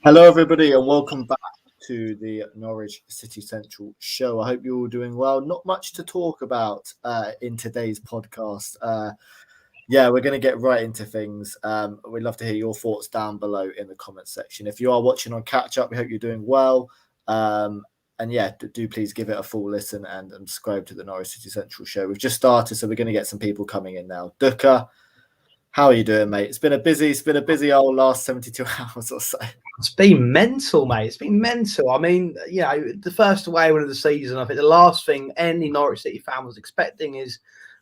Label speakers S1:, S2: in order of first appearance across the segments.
S1: Hello, everybody, and welcome back to the Norwich City Central show. I hope you're all doing well. Not much to talk about in today's podcast. We're going to get right into things. We'd love to hear your thoughts down below in the comments section. If you are watching on catch up, we hope you're doing well. Do please give it a full listen and subscribe to the Norwich City Central show. We've just started, so we're going to get some people coming in now. Duka, how are you doing, mate? It's been a busy old last 72 hours or so.
S2: It's been mental, mate. It's been mental. I mean, the first away win of the season, I think the last thing any Norwich City fan was expecting is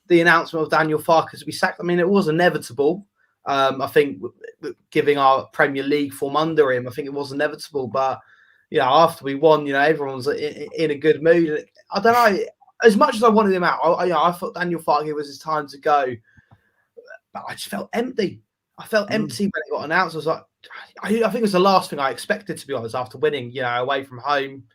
S2: the announcement of Daniel Farke to be sacked. I mean, it was inevitable. I think giving our Premier League form under him, I think it was inevitable. But, after we won, everyone was in a good mood. I don't know. As much as I wanted him out, I thought Daniel Farke was his time to go. But I just felt empty. I felt empty when it got announced. I was like, I think it was the last thing I expected, to be honest, after winning, away from home.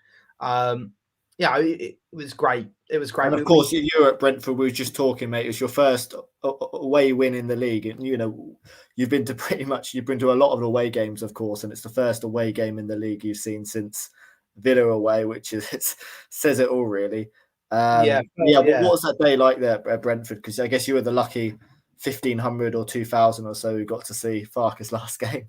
S2: It was great. It was great.
S1: And of course, you were at Brentford. We were just talking, mate. It was your first away win in the league. And, you've been to a lot of away games, of course. And it's the first away game in the league you've seen since Villa away, which says it all, really. What was that day like there at Brentford? Because I guess you were the lucky 1,500 or 2,000 or so who got to see Farke's last game.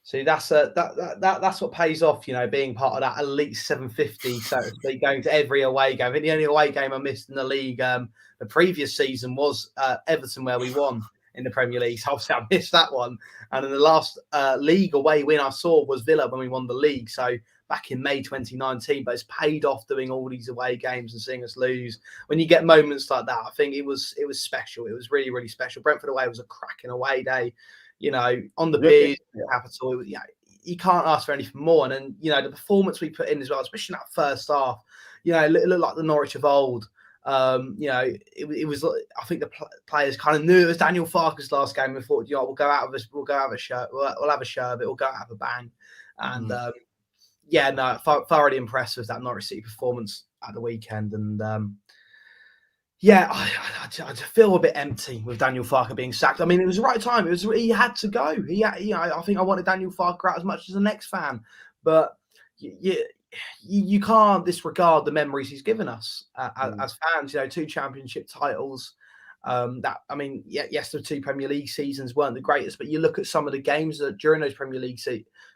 S2: See, that's what pays off, being part of that elite 750, so to speak, going to every away game. I think the only away game I missed in the league the previous season was Everton, where we won in the Premier League. So obviously I missed that one. And then the last league away win I saw was Villa when we won the league. So back in May 2019, but it's paid off doing all these away games and seeing us lose. When you get moments like that, I think it was special. It was really, really special. Brentford away was a cracking away day. On the pitch, capital. You can't ask for anything more. And then, the performance we put in as well, especially in that first half, it looked like the Norwich of old. It was. I think the players kind of knew it was Daniel Farke's last game and thought, we'll go out of this. We'll go have a shirt. We'll have a sherbet. We'll go out have a bang. And thoroughly impressed with that Norwich City performance at the weekend. And I feel a bit empty with Daniel Farke being sacked. I mean, it was the right time. He had to go. I think I wanted Daniel Farke out as much as the next fan, but you can't disregard the memories he's given us as fans. 2 championship titles. Yes, the 2 Premier League seasons weren't the greatest, but you look at some of the games that during those Premier League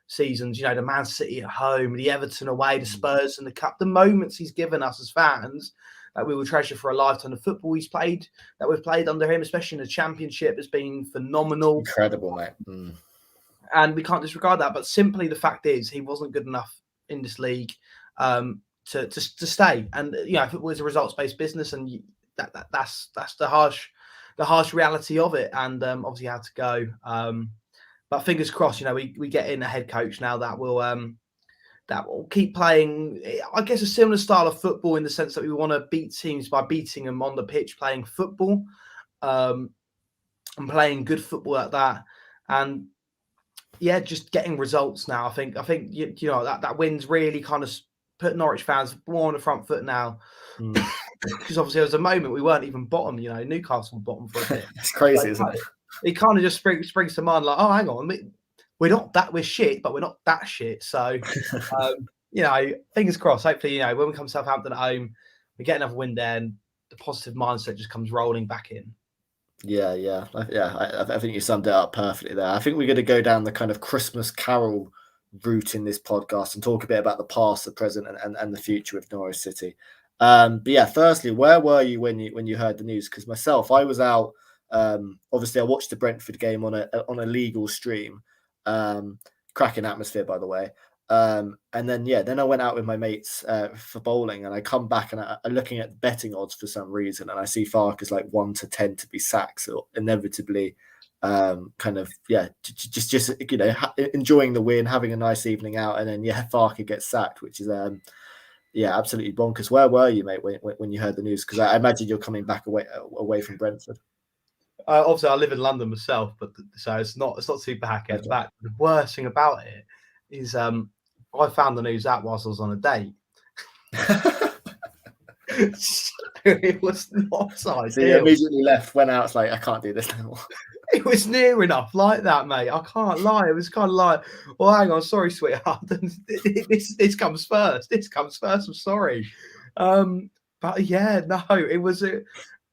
S2: seasons, the Man City at home, the Everton away, the Spurs in the Cup, the moments he's given us as fans that we will treasure for a lifetime. The football we've played under him, especially in the Championship, has been phenomenal.
S1: Incredible, mate.
S2: And we can't disregard that. But simply the fact is he wasn't good enough in this league to stay. And, football is a results-based business, and that's the harsh reality of it. And obviously had to go. But fingers crossed, we get in a head coach now that will keep playing, I guess, a similar style of football in the sense that we want to beat teams by beating them on the pitch, playing football, and playing good football at that. And just getting results now. I think that wins really kind of put Norwich fans more on the front foot now. Because obviously there was a moment we weren't even bottom. Newcastle were bottom for a bit.
S1: It's crazy, isn't it?
S2: It kind of just springs to mind like, oh, hang on, we're shit, but we're not that shit. So, fingers crossed. Hopefully, when we come to Southampton at home, we get another win there, and the positive mindset just comes rolling back in.
S1: I think you summed it up perfectly there. I think we're going to go down the kind of Christmas Carol route in this podcast and talk a bit about the past, the present, and the future of Norwich City. Firstly, where were you when you heard the news? Because myself, I was out. Obviously, I watched the Brentford game on a legal stream. Cracking atmosphere, by the way. And then I went out with my mates for bowling, and I come back and I'm looking at betting odds for some reason, and I see Farke is like 1 to 10 to be sacked, so inevitably, just enjoying the win, having a nice evening out, and then Farke gets sacked, which is absolutely bonkers. Where were you, mate, when you heard the news? Because I imagine you're coming back away from Brentford.
S2: Obviously, I live in London myself, but so it's not too bad. In fact, the worst thing about it is I found the news out whilst I was on a date. So it was not ideal.
S1: So you immediately left, went out, it's like, I can't do this anymore.
S2: It was near enough like that, mate. I can't lie. It was kind of like, well, hang on, sorry, sweetheart. This comes first. This comes first. I'm sorry. But yeah, no, it was a.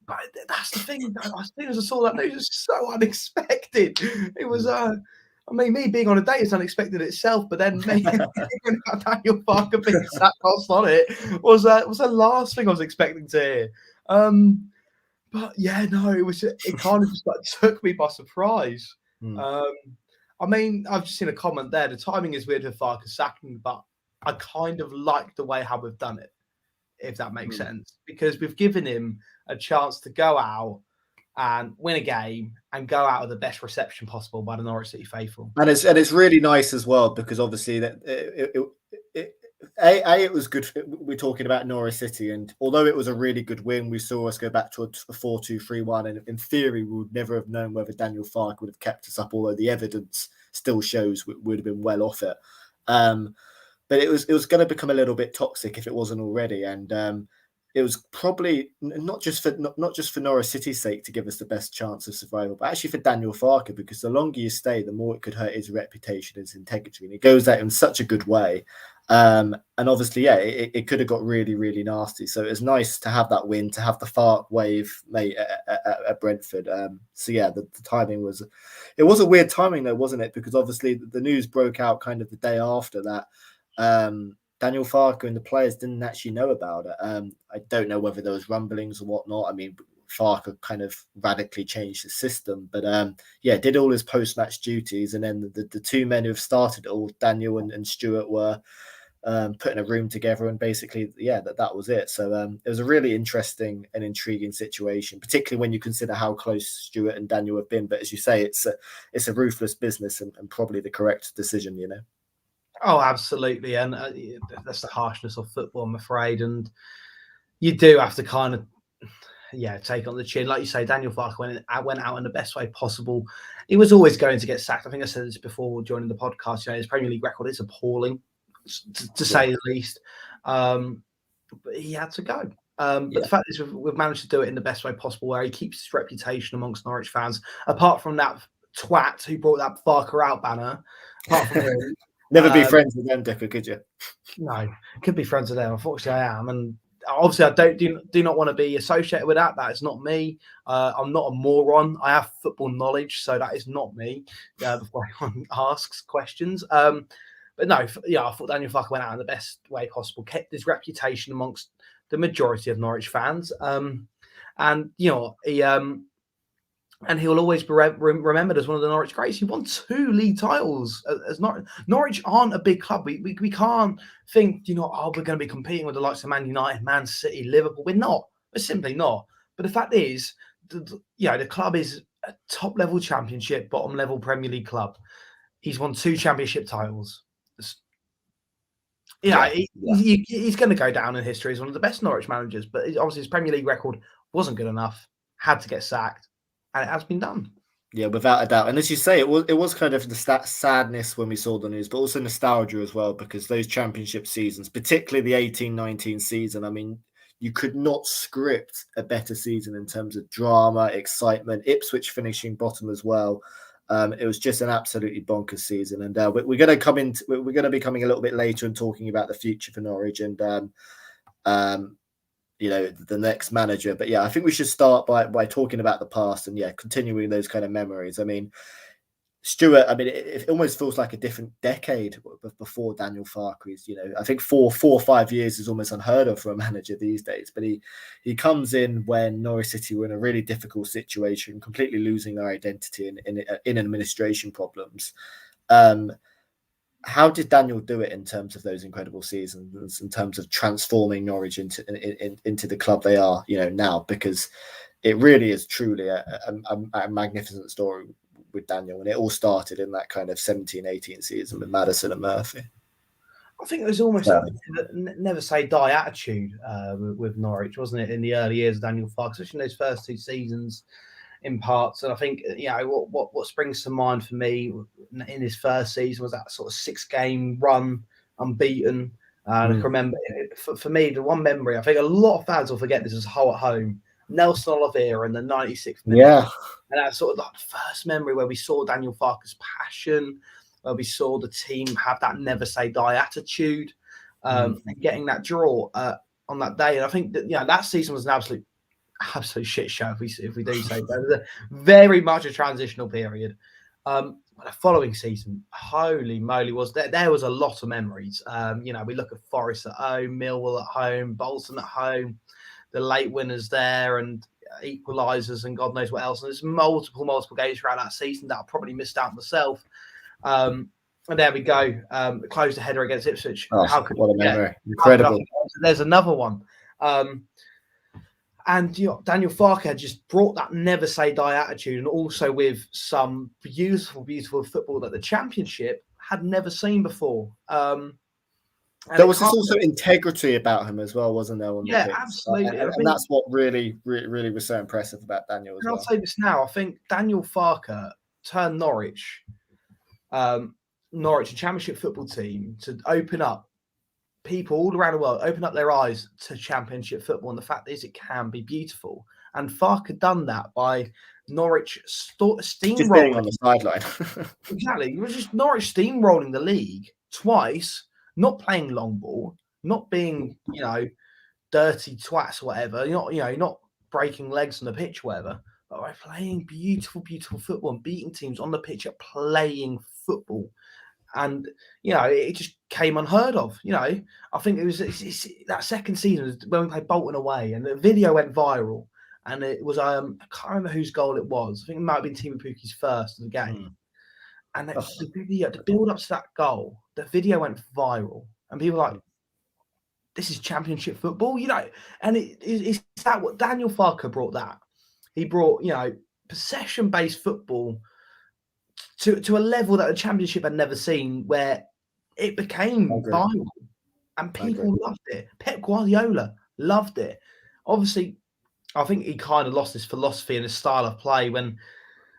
S2: But that's the thing. As soon as I saw that news, it was so unexpected. It was. I mean, me being on a date is unexpected itself, but then me hearing about Daniel Farke being sat cost on it was the last thing I was expecting to hear. But yeah, no, it kind of just like took me by surprise. I mean, I've just seen a comment there. The timing is weird with Farke sacking, but I kind of like the way how we've done it, if that makes sense, because we've given him a chance to go out and win a game and go out with the best reception possible by the Norwich City faithful.
S1: And it's really nice as well, because obviously that it was good. We're talking about Norwich City, and although it was a really good win, we saw us go back to a 4-2-3-1, and in theory we would never have known whether Daniel Farke would have kept us up, although the evidence still shows we would have been well off it. But it was going to become a little bit toxic if it wasn't already, and it was probably not just for Norwich City's sake to give us the best chance of survival, but actually for Daniel Farke, because the longer you stay, the more it could hurt his reputation, his integrity, and it goes out in such a good way. And obviously, yeah, it could have got really, really nasty. So it was nice to have that win, to have the Farke wave, mate, at Brentford. So yeah, the timing was a weird timing though, wasn't it? Because obviously the news broke out kind of the day after that. Daniel Farke and the players didn't actually know about it. I don't know whether there was rumblings or whatnot. I mean, Farke kind of radically changed the system, but yeah, did all his post-match duties, and then the two men who have started it all, Daniel and Stuart, were put in a room together, and basically, yeah, that was it. So it was a really interesting and intriguing situation, particularly when you consider how close Stuart and Daniel have been. But as you say, it's a ruthless business, and probably the correct decision, you know.
S2: Oh, absolutely, and that's the harshness of football, I'm afraid, and you do have to kind of, yeah, take on the chin. Like you say, Daniel Farke went out in the best way possible. He was always going to get sacked. I think I said this before joining the podcast. You know, his Premier League record is appalling, to say the least. But he had to go. But the fact is, we've managed to do it in the best way possible, where he keeps his reputation amongst Norwich fans. Apart from that twat who brought that Farke out banner, apart from him,
S1: never be friends with them, Dicker, could you?
S2: No, could be friends with them. Unfortunately, I am, and obviously, I do not want to be associated with that. That is not me. I'm not a moron. I have football knowledge, so that is not me. Before anyone asks questions, but no, yeah, I thought Daniel Farke went out in the best way possible, kept his reputation amongst the majority of Norwich fans, and you know he. And he will always be remembered as one of the Norwich greats. He won 2 league titles. As Norwich aren't a big club. We can't think, we're going to be competing with the likes of Man United, Man City, Liverpool. We're not. We're simply not. But the fact is, the club is a top level championship, bottom level Premier League club. He's won 2 championship titles. He's going to go down in history as one of the best Norwich managers. But obviously his Premier League record wasn't good enough. Had to get sacked. And it has been done.
S1: Yeah, without a doubt. And as you say, it was kind of the sadness when we saw the news, but also nostalgia as well, because those championship seasons, particularly the 18-19 season, I mean, you could not script a better season in terms of drama, excitement, Ipswich finishing bottom as well. It was just an absolutely bonkers season. And we're going to be coming a little bit later and talking about the future for Norwich and the next manager. But yeah, I think we should start by talking about the past and continuing those kind of memories. I mean, Stuart, I mean, it almost feels like a different decade before Daniel Farke's. I think 4 or 5 years is almost unheard of for a manager these days. But he comes in when Norwich City were in a really difficult situation, completely losing their identity in administration problems. How did Daniel do it in terms of those incredible seasons, in terms of transforming Norwich into the club they are, now? Because it really is truly a magnificent story with Daniel, and it all started in that kind of 17-18 season with Maddison and Murphy.
S2: I think it was almost a never say die attitude with Norwich, wasn't it, in the early years of Daniel Farke, especially in those first 2 seasons in parts. And I think, what springs to mind for me in his first season was that sort of 6-game run unbeaten. And I can remember, for me, the one memory, I think a lot of fans will forget this, is Hull at home. Nelson Oliveira in the 96th minute.
S1: Yeah.
S2: And that's sort of like the first memory where we saw Daniel Farke's passion, where we saw the team have that never say die attitude, and getting that draw on that day. And I think that that season was an absolute shit show, if we do say so. It was a very much a transitional period. But the following season, holy moly, there was a lot of memories. We look at Forest at home, Millwall at home, Bolton at home, the late winners there, and equalisers, and God knows what else. And there's multiple games throughout that season that I probably missed out myself. And there we go. Closed the header against Ipswich.
S1: Oh,
S2: How could
S1: what a memory! Incredible.
S2: There's another one. And Daniel Farke had just brought that never say die attitude, and also with some beautiful football that the Championship had never seen before.
S1: There was this also integrity about him as well, wasn't there? On the pitch?
S2: Absolutely.
S1: And that's what really was so impressive about Daniel as well.
S2: I'll say this now. I think Daniel Farke turned Norwich, a Championship football team, to open up people all around the world, open up their eyes to Championship football. And the fact is, it can be beautiful. And Farke had done that by Norwich steamrolling
S1: on the sideline.
S2: Exactly. It was just Norwich steamrolling the league twice, not playing long ball, not being, dirty twats or whatever, not breaking legs on the pitch or whatever, but by playing beautiful football and beating teams on the pitch at playing football. And, it just came unheard of. I think it was that second season when we played Bolton away, and the video went viral. And it was, I can't remember whose goal it was. I think it might have been Timo Pukki's first of the game. And the video, to build up to that goal, the video went viral. And people were like, this is Championship football, and it's that what Daniel Farke brought that. He brought, possession-based football to a level that the Championship had never seen, where it became viral and people loved it. Pep Guardiola loved it. Obviously, I think he kind of lost his philosophy and his style of play when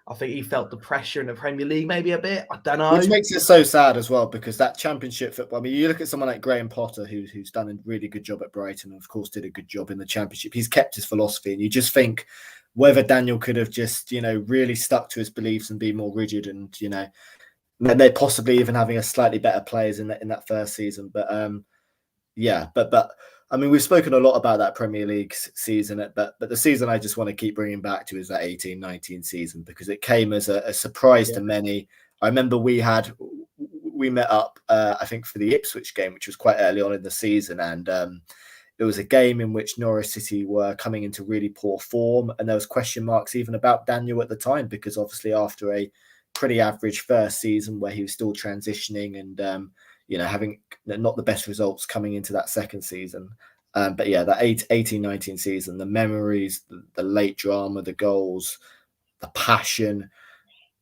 S2: I think he felt the pressure in the Premier League maybe a bit. I don't know.
S1: Which makes it so sad as well, because that Championship football, I mean, you look at someone like Graham Potter, who's done a really good job at Brighton, and of course did a good job in the Championship. He's kept his philosophy, and you just think whether Daniel could have just, really stuck to his beliefs and be more rigid, and, they're possibly even having a slightly better players in that first season. But but I mean, we've spoken a lot about that Premier League season, but the season I just want to keep bringing back to is that 18-19 season, because it came as a surprise to many. I remember we met up, I think, for the Ipswich game, which was quite early on in the season, and it was a game in which Norwich City were coming into really poor form, and there was question marks even about Daniel at the time, because obviously after a pretty average first season where he was still transitioning and having not the best results coming into that second season. But yeah, that 18-19 season, the memories, the late drama, the goals, the passion,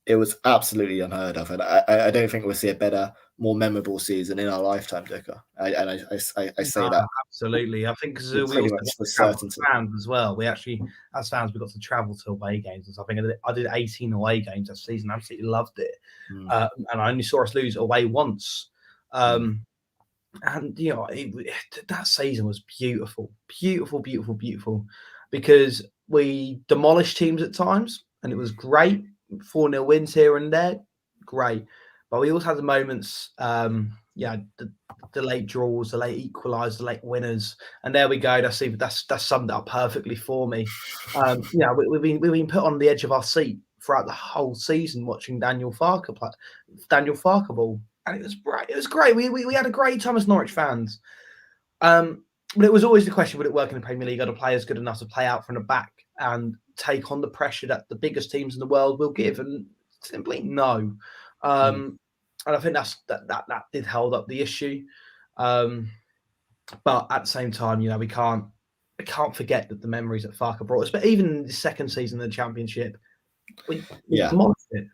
S1: it was absolutely unheard of. And I don't think we'll see a better, more memorable season in our lifetime, Dicker. I say that.
S2: Absolutely. I think because we
S1: pretty much for certain
S2: fans as well. We actually, as fans, we got to travel to away games and stuff. I think I did 18 away games that season. I absolutely loved it. And I only saw us lose away once. And that season was beautiful, because we demolished teams at times, and it was great. 4-0 wins here and there, great. But we also had the moments, the late draws, the late equalisers, the late winners, and there we go. That's summed it up perfectly for me. We've been put on the edge of our seat throughout the whole season watching Daniel Farke ball. And it was great. It was great. We had a great time as Norwich fans. But it was always the question, would it work in the Premier League? Are the players good enough to play out from the back and take on the pressure that the biggest teams in the world will give? And simply no. And I think that did hold up the issue. But at the same time, we can't forget that the memories that Farke brought us. But even in the second season of the Championship, we demolished it.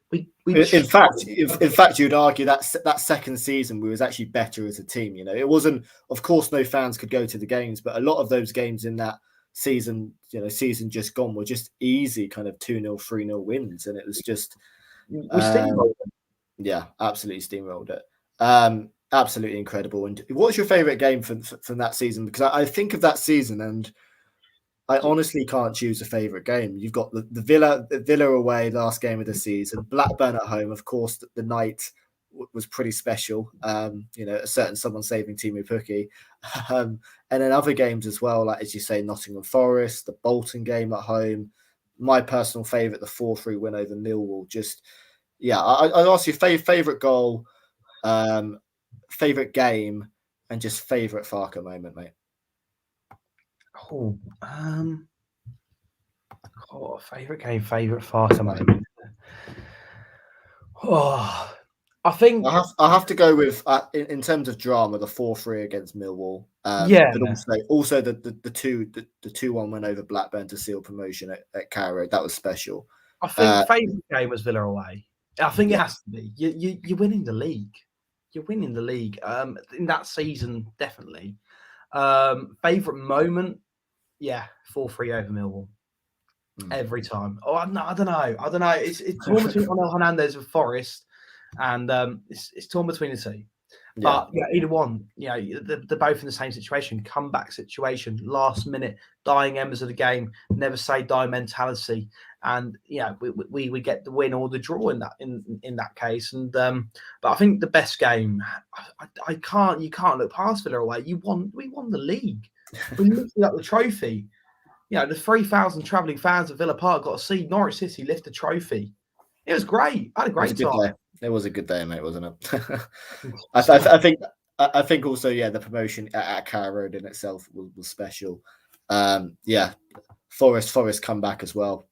S2: In
S1: fact, you'd argue that second season we was actually better as a team. It wasn't, of course, no fans could go to the games, but a lot of those games in that season, season just gone, were just easy kind of 2-0, 3-0 wins, and it was just
S2: we steamrolled it.
S1: Yeah, absolutely steamrolled it. Absolutely incredible. And what's your favorite game from that season? Because I think of that season, and I honestly can't choose a favourite game. You've got the Villa away, last game of the season. Blackburn at home, of course. The night was pretty special. A certain someone saving Timu Pukki, and then other games as well, like as you say, Nottingham Forest, the Bolton game at home. My personal favourite, the 4-3 win over Millwall. Just I'd ask you favourite goal, favourite game, and just favourite Farke moment, mate.
S2: Favorite game, favorite Farke moment. I think
S1: I have to go with in terms of drama, the 4-3 against Millwall. But also the 2-1 win over Blackburn to seal promotion at Carrow. That was special.
S2: I think favourite game was Villa away. I think it has to be. You're winning the league. You're winning the league. In that season, definitely. Favourite moment, 4-3 over Millwall. Every time. I don't know. It's torn between Onel Hernandez with Forest, and it's torn between the two. But either one, they're both in the same situation. Comeback situation, last minute, dying embers of the game, never say die mentality, and we get the win or the draw in that case. And but I think the best game, you can't look past Villa away. We won the league. We lifted up the trophy. The 3,000 travelling fans of Villa Park got to see Norwich City lift the trophy. It was great. I had a great time.
S1: It was a good day, mate, wasn't it? I think also, the promotion at Carrow Road in itself was special. Forest come back as well.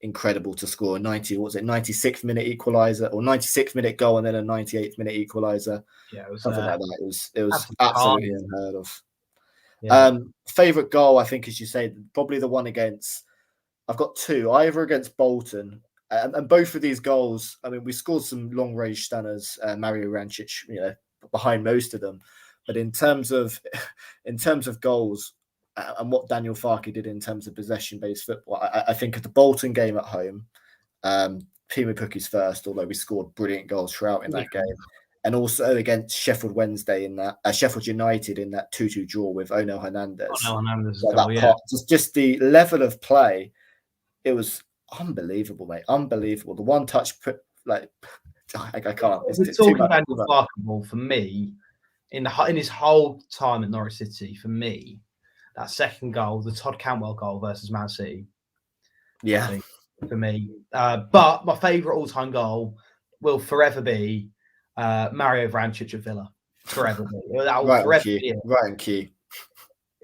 S1: Incredible to score a 96th minute equaliser or 96th minute goal and then a 98th minute equaliser.
S2: It was
S1: something like that. It was absolutely unheard of. Favorite goal, I think, as you say, probably the one against. I've got two, either against Bolton, and both of these goals. We scored some long range stunners. Mario Rancic, behind most of them, but in terms of goals and what Daniel Farke did in terms of possession based football, I think of the Bolton game at home. Timu Pukki's first, although we scored brilliant goals throughout in that game. And also against Sheffield Wednesday in that Sheffield United in that 2-2 draw with Onel Hernandez. Just the level of play, it was unbelievable, mate. Unbelievable. The one touch, I can't.
S2: We're talking about Daniel for me in his whole time at Norwich City. For me, that second goal, the Todd Cantwell goal versus Man City.
S1: Yeah,
S2: for me. But my favourite all-time goal will forever be Mario Vrancic at Villa. Forever be. That will forever be it.
S1: Right in key.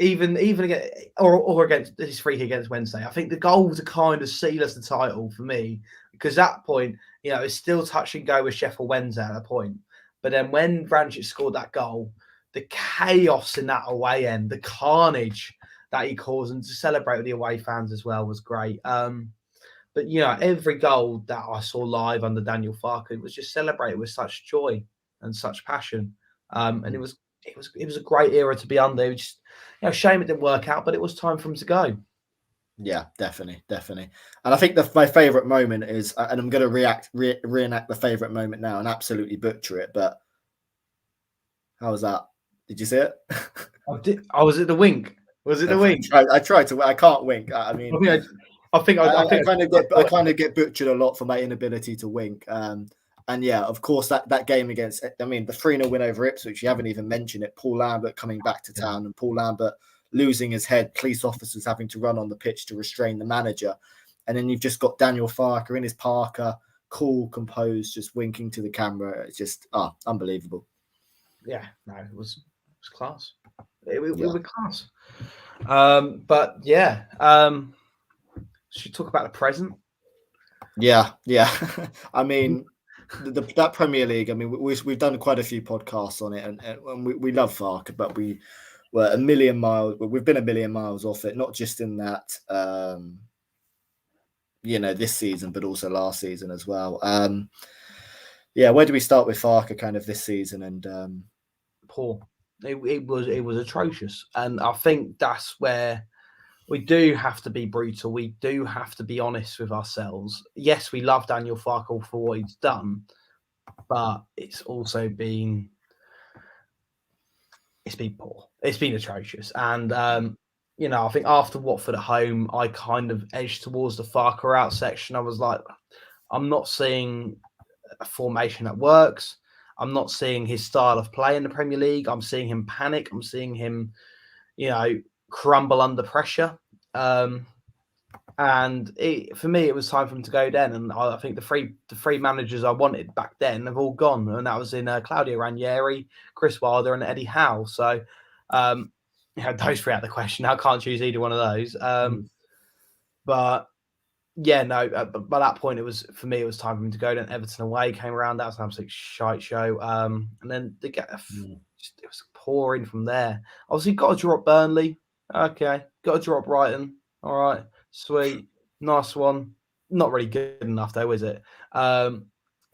S2: Even against or against his free kick against Wednesday. I think the goal to kind of seal us the title for me, because at that point, it's still touch and go with Sheffield Wednesday at that point. But then when Vrancic scored that goal, the chaos in that away end, the carnage that he caused, and to celebrate with the away fans as well was great. But every goal that I saw live under Daniel Farke was just celebrated with such joy and such passion. And it was a great era to be under. It was just, shame it didn't work out, but it was time for him to go.
S1: Yeah, definitely. And I think my favourite moment is, and I'm going to reenact the favourite moment now and absolutely butcher it. But how was that? Did you see it?
S2: Was it the wink? Was it the wink?
S1: I tried to. I can't wink. I kind of get butchered a lot for my inability to wink. And of course, that game against, the 3-0 win over Ipswich, you haven't even mentioned it. Paul Lambert coming back to town and Paul Lambert losing his head, police officers having to run on the pitch to restrain the manager. And then you've just got Daniel Farke in his Parker, cool, composed, just winking to the camera. It's just unbelievable.
S2: Yeah, no, it was class. It was class. But should we talk about the present?
S1: Yeah. That Premier League. We've done quite a few podcasts on it, and we love Farke, but we've been a million miles off it. Not just in that, this season, but also last season as well. Where do we start with Farke kind of this season? And
S2: poor. It was atrocious, and I think that's where we do have to be brutal. We do have to be honest with ourselves. Yes, we love Daniel Farke for what he's done, but it's also been poor. It's been atrocious, and I think after Watford at home, I kind of edged towards the Farke out section. I was like, I'm not seeing a formation that works. I'm not seeing his style of play in the Premier League. I'm seeing him panic. I'm seeing him, crumble under pressure. And for me, it was time for him to go then. And I think the three managers I wanted back then have all gone, and that was in Claudio Ranieri, Chris Wilder, and Eddie Howe. So, those three out the question. I can't choose either one of those. But yeah, no. But by that point, it was time for him to go. Then Everton away came around. That was an absolute shite show. And then it was pouring from there. Obviously, got to drop Burnley. Okay, got to drop Brighton. All right, sweet, nice one. Not really good enough though, is it?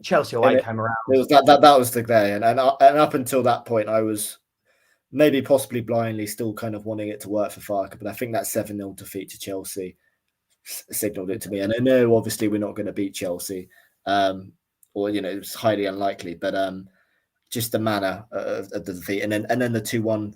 S2: Chelsea away came around.
S1: It was that was the day, and up until that point, I was maybe possibly blindly still kind of wanting it to work for Farke, but I think that 7-0 defeat to Chelsea signalled it to me. And I know obviously we're not going to beat Chelsea, or it's highly unlikely, but just the manner of the defeat, and then the 2-1.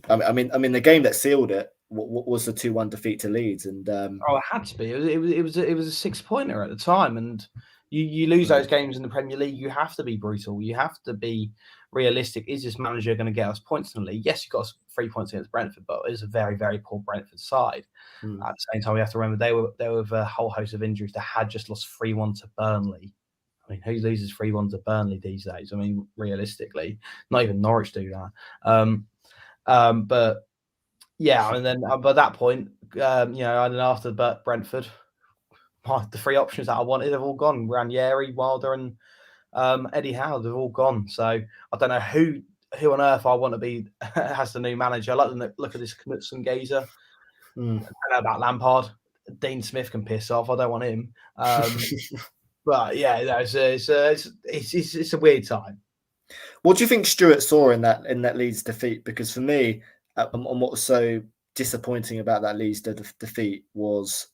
S1: I mean the game that sealed it was the 2-1 defeat to Leeds, and
S2: it had to be. It was a 6-pointer at the time, and you lose those games in the Premier League. You have to be brutal. You have to be realistic. Is this manager going to get us points in the league? Yes, you got us 3 points against Brentford, but it was a very, very poor Brentford side. At the same time, we have to remember they were with a whole host of injuries. They had just lost 3-1 to Burnley. I mean, who loses 3-1 to Burnley these days? I mean, realistically, not even Norwich do that. But yeah, and then by that point, and then after Brentford, the three options that I wanted have all gone. Ranieri, Wilder, and Eddie Howe have all gone. So I don't know who on earth I want to be as the new manager. I like to look at this Knutson Gazer. I don't know about Lampard. Dean Smith can piss off. I don't want him. But yeah, it's a weird time.
S1: What do you think Stuart saw in that Leeds defeat? Because for me, and what was so disappointing about that Leeds defeat was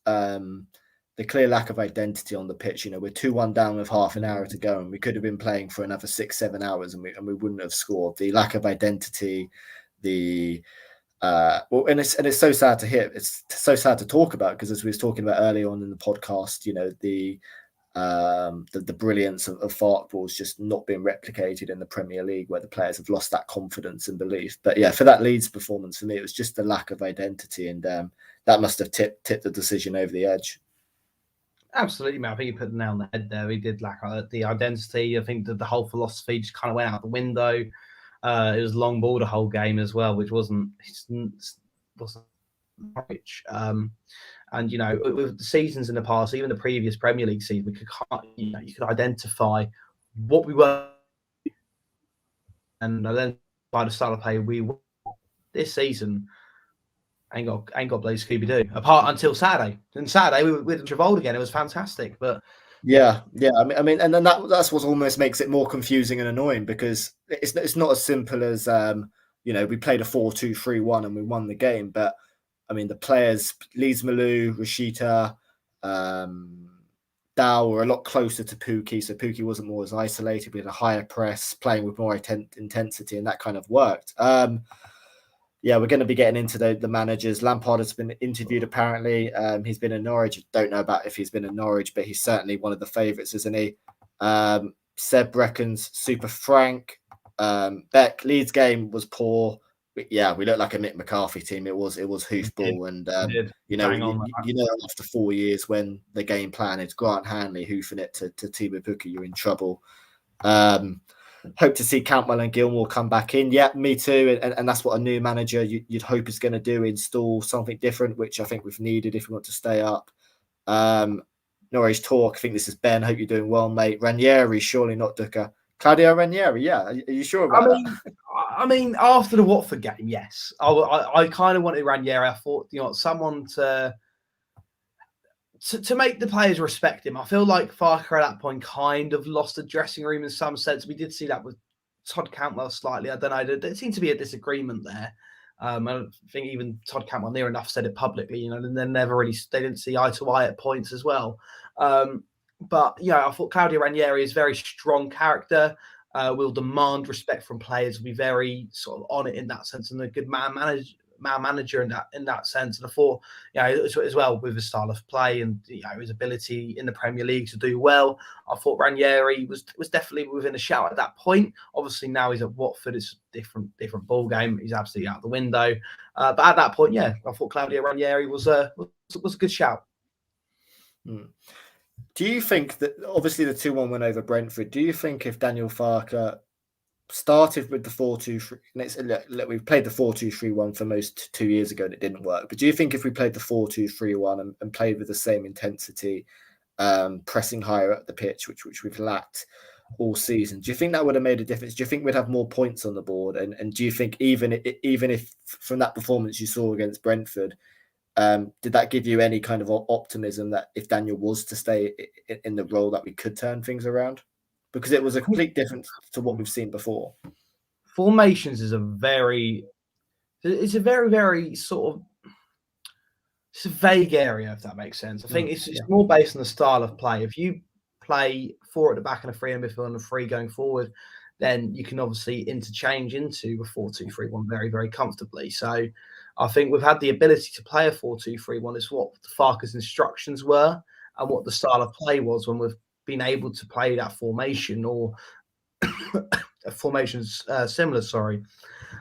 S1: the clear lack of identity on the pitch. We're 2-1 down with half an hour to go, and we could have been playing for another 6-7 hours, and we wouldn't have scored. The lack of identity, and it's so sad to hear. It's so sad to talk about, because as we was talking about earlier on in the podcast, the brilliance of Farke balls just not being replicated in the Premier League, where the players have lost that confidence and belief. But yeah, for that Leeds performance, for me, it was just the lack of identity, and that must have tipped the decision over the edge.
S2: Absolutely, man. I think you put the nail on the head there. He did lack the identity. I think that the whole philosophy just kind of went out the window. It was long ball the whole game as well, which wasn't rich. And with the seasons in the past, even the previous Premier League season, you could identify what we were, and then by the style of play we were this season. Ain't got bloody Scooby Doo apart until Saturday. And Saturday we were Travolta again. It was fantastic, but
S1: yeah. I mean, and then that's what almost makes it more confusing and annoying, because it's not as simple as we played a 4-2-3-1 and we won the game, but I mean the players, Leeds Malou, Rashita, Dow were a lot closer to Pookie, so Pookie wasn't more as isolated. We had a higher press, playing with more intensity, and that kind of worked. Yeah, we're going to be getting into the managers. Lampard has been interviewed, apparently. He's been in Norwich. I don't know about if he's been in Norwich, but he's certainly one of the favourites, isn't he? Seb reckons super frank. Beck, Leeds game was poor. Yeah, we looked like a Mick McCarthy team. It was hoofball, and after 4 years, when the game plan is Grant Hanley hoofing it to Timo Pukki, you're in trouble. Hope to see Cantwell and Gilmore come back in. Yeah, me too. And that's what a new manager you'd hope is going to do, install something different, which I think we've needed if we want to stay up. Norwich talk. I think this is Ben. Hope you're doing well, mate. Ranieri, surely not Duca. Claudio Ranieri, yeah. Are you sure about that?
S2: I mean, after the Watford game, yes. I kind of wanted Ranieri. I thought, someone to make the players respect him. I feel like Farke at that point kind of lost the dressing room in some sense. We did see that with Todd Cantwell slightly. I don't know. There seemed to be a disagreement there. I don't think even Todd Cantwell near enough said it publicly, and then they didn't see eye to eye at points as well. But I thought Claudio Ranieri is a very strong character. Will demand respect from players. Will be very sort of on it in that sense, and a good man manager in that sense. And I thought, as well with his style of play and his ability in the Premier League to do well, I thought Ranieri was definitely within a shout at that point. Obviously now he's at Watford, it's a different ball game. He's absolutely out the window. But at that point, I thought Claudio Ranieri was a good shout.
S1: Do you think that obviously the 2-1 win over Brentford? Do you think if Daniel Farke started with the 4-2-3, we've played the 4-2-3-1 for most 2 years ago and it didn't work, but do you think if we played the 4-2-3-1 and played with the same intensity, pressing higher up the pitch, which we've lacked all season, do you think that would have made a difference? Do you think we'd have more points on the board? And do you think even if from that performance you saw against Brentford, did that give you any kind of optimism that if Daniel was to stay in the role that we could turn things around? Because it was a complete difference to what we've seen before.
S2: Formations is a very, very sort of, it's a vague area, if that makes sense. I think it's more based on the style of play. If you play 4 at the back and a 3 in midfield and a 3 going forward, then you can obviously interchange into a 4-2-3-1 very, very comfortably. So I think we've had the ability to play a 4-2-3-1 is what Farke's instructions were and what the style of play was when we've been able to play that formation or formations similar. So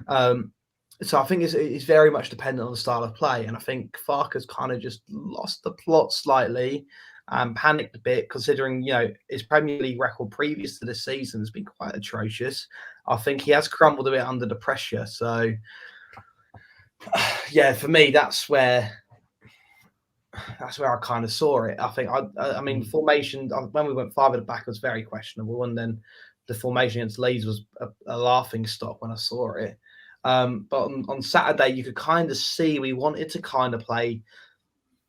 S2: I think it's very much dependent on the style of play, and I think Farke's kind of just lost the plot slightly and panicked a bit, considering his Premier League record previous to this season has been quite atrocious. I think he has crumbled a bit under the pressure. So for me, that's where I kind of saw it. I think I mean formation when we went 5 at the back was very questionable, and then the formation against Leeds was a laughing stock when I saw it. But on Saturday, you could kind of see we wanted to kind of play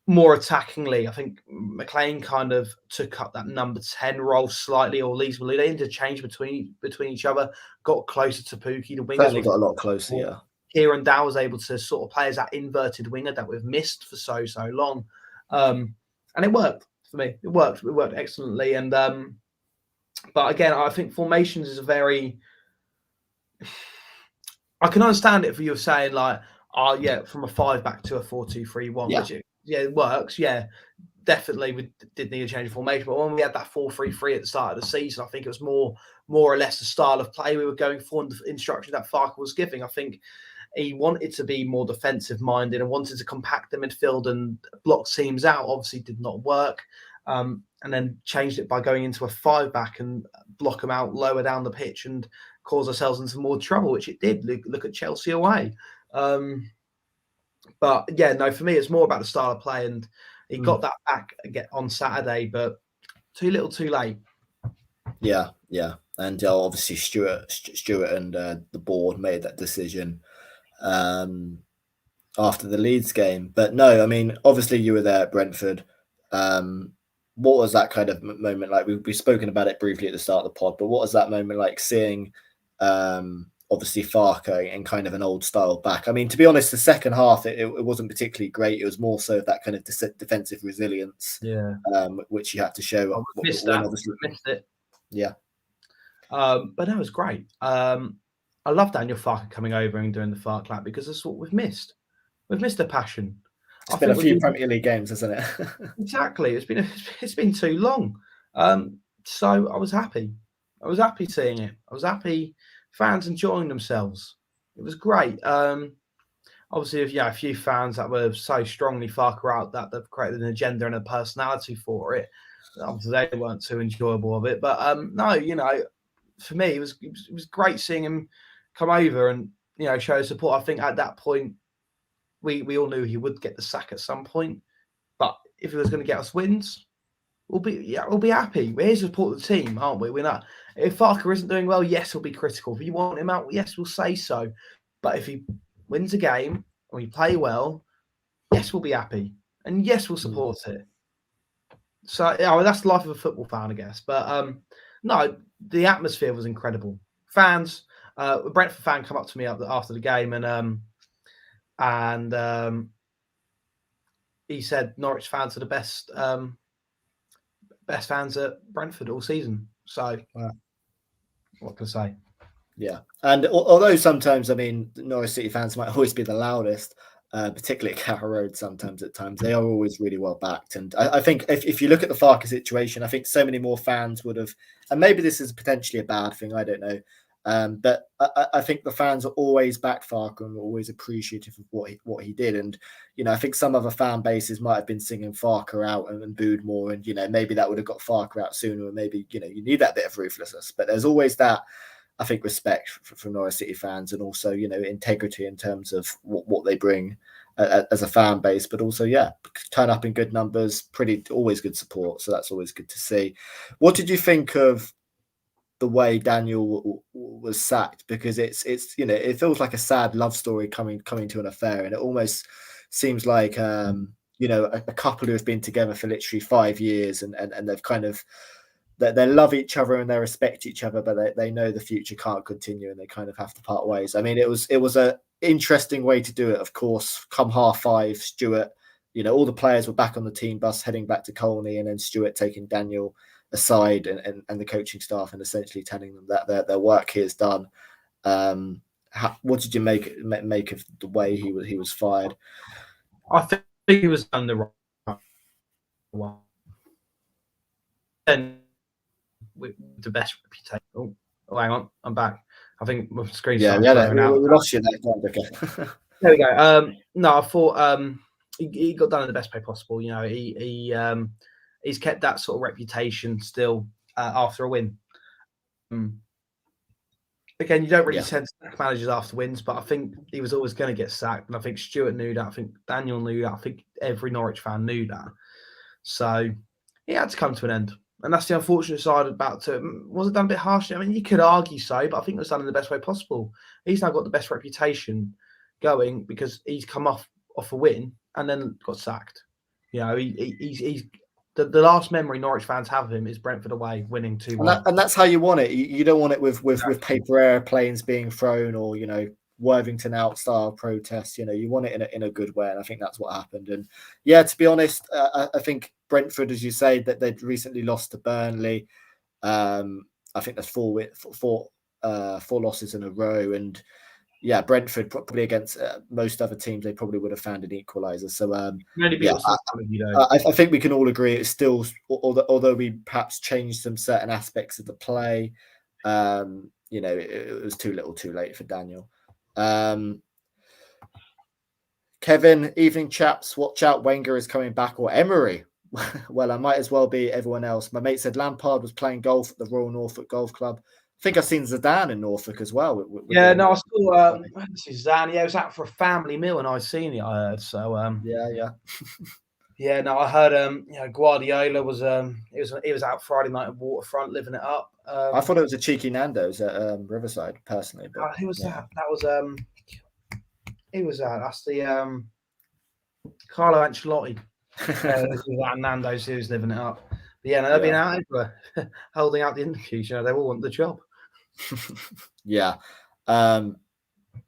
S2: more attackingly. I think McLean kind of took up that number 10 role slightly, or Leeds were they interchanged between each other, got closer to Pookie. The wingers
S1: certainly got a lot closer. Yeah.
S2: Kieran Dow was able to sort of play as that inverted winger that we've missed for so long. And it worked for me. It worked excellently. And but again, I think formations is a very I can understand it for you saying like, from a 5 back to a 4-2-3-1, which it works. Yeah, definitely we did need a change of formation. But when we had that 4-3-3 at the start of the season, I think it was more or less the style of play we were going for and the instruction that Farke was giving. I think he wanted to be more defensive minded and wanted to compact the midfield and block teams out. Obviously did not work. And then changed it by going into a 5 back and block them out lower down the pitch and cause ourselves into more trouble, which it did. Look at Chelsea away. But for me, it's more about the style of play, and he got that back again on Saturday, but too little, too late.
S1: Yeah. And obviously Stuart and the board made that decision after the Leeds game. But no, I mean, obviously you were there at Brentford. What was that kind of moment like? We've spoken about it briefly at the start of the pod, but what was that moment like seeing obviously Farke in kind of an old style back? I mean, to be honest, the second half, it wasn't particularly great. It was more so that kind of defensive resilience, which you had to show.
S2: Missed it.
S1: Yeah.
S2: But that was great. I love Daniel Farke coming over and doing the Farke lap because that's what we've missed. We've missed a passion.
S1: It's been a few Premier League games, hasn't it?
S2: Exactly. It's been too long. So I was happy. I was happy seeing it. I was happy fans enjoying themselves. It was great. Obviously, a few fans that were so strongly Farke out that they've created an agenda and a personality for it. Obviously, they weren't too enjoyable of it. But for me, it was great seeing him come over and show support. I think at that point, we all knew he would get the sack at some point. But if he was going to get us wins, we'll be happy. We're here to support the team, aren't we? We're not. If Farke isn't doing well, yes, we'll be critical. If you want him out, yes, we'll say so. But if he wins a game and we play well, yes, we'll be happy, and yes, we'll support it. So that's the life of a football fan, I guess. But no, the atmosphere was incredible. Fans, a Brentford fan, come up to me after the game and he said Norwich fans are the best fans at Brentford all season. So what can I say?
S1: Yeah, and although sometimes, I mean, Norwich City fans might always be the loudest, particularly at Carrow Road. Sometimes, at times, they are always really well backed. And I think if you look at the Farke situation, I think so many more fans would have, and maybe this is potentially a bad thing. I don't know, but I think the fans are always backed Farke and were always appreciative of what he did. And I think some other fan bases might have been singing Farke out and booed more, and maybe that would have got Farke out sooner. And maybe you need that bit of ruthlessness, but there's always that. I think respect for Norwich City fans, and also integrity in terms of what they bring as a fan base, but also turn up in good numbers, pretty always good support. So that's always good to see. What did you think of the way Daniel was sacked? Because it's it feels like a sad love story coming to an affair, and it almost seems like a couple who have been together for literally 5 years, and they've kind of they love each other and they respect each other, but they know the future can't continue and they kind of have to part ways. I mean, it was a interesting way to do it. Of course, come 5:30, Stuart, all the players were back on the team bus heading back to Colney, and then Stuart taking Daniel aside and the coaching staff and essentially telling them that their work here is done. What did you make of the way he was fired?
S2: I think he was done the right one. And with the best reputation. Oh, hang on, I'm back. I think my screen started blowing out.
S1: We lost you there.
S2: There we go. No, I thought he got done in the best way possible. He's kept that sort of reputation still after a win. Again, you don't really tend to sack managers after wins, but I think he was always going to get sacked, and I think Stuart knew that. I think Daniel knew that. I think every Norwich fan knew that. So it had to come to an end. And that's the unfortunate side about it. Was it done a bit harshly? I mean, you could argue so, but I think it was done in the best way possible. He's now got the best reputation going because he's come off a win and then got sacked. He's the last memory Norwich fans have of him is Brentford away winning 2-1.
S1: And that's how you want it. You don't want it with paper airplanes being thrown or Worthington out style protests. You want it in a good way, and I think that's what happened. And to be honest, I think Brentford, as you say, that they'd recently lost to Burnley. I think there's four losses in a row, and Brentford probably against most other teams they probably would have found an equaliser. So I think we can all agree it's still, although we perhaps changed some certain aspects of the play, it was too little, too late for Daniel. Kevin, evening chaps, watch out, Wenger is coming back, or Emery. Well, I might as well be everyone else. My mate said Lampard was playing golf at the Royal Norfolk Golf Club. I think I've seen Zidane in Norfolk as well.
S2: I saw Zidane. Yeah, it was out for a family meal, and I seen it. I heard so. No, I heard. Guardiola was he was out Friday night at Waterfront, living it up.
S1: I thought it was a cheeky Nando's at Riverside, personally. But,
S2: who was that? That was who was that? That's the Carlo Ancelotti. That Nando's, who was living it up. But they've been out everywhere, holding out the interviews. They all want the job.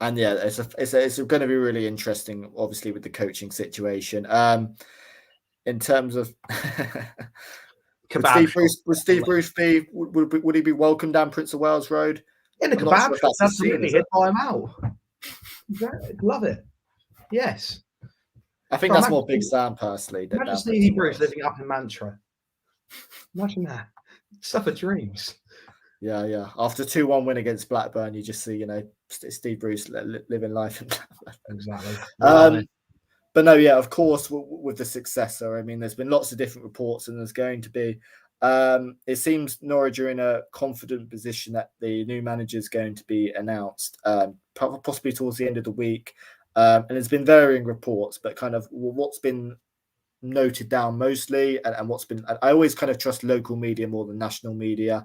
S1: And it's going to be really interesting, obviously, with the coaching situation. In terms of would Steve Bruce be would he be welcome down Prince of Wales Road?
S2: In the kebab shop, absolutely. He'd buy him out. Love it. Yes.
S1: I think that's more Big Sam personally.
S2: Imagine Stevie Bruce living up in Manchester. Imagine that. Stuff of dreams.
S1: Yeah. After 2-1 win against Blackburn, you just see, Steve Bruce living life.
S2: Exactly.
S1: But no, of course, with the successor, I mean, there's been lots of different reports, and there's going to be. It seems Norwich are in a confident position that the new manager is going to be announced, possibly towards the end of the week. And there's been varying reports, but kind of what's been noted down mostly, and what's been, I always kind of trust local media more than national media.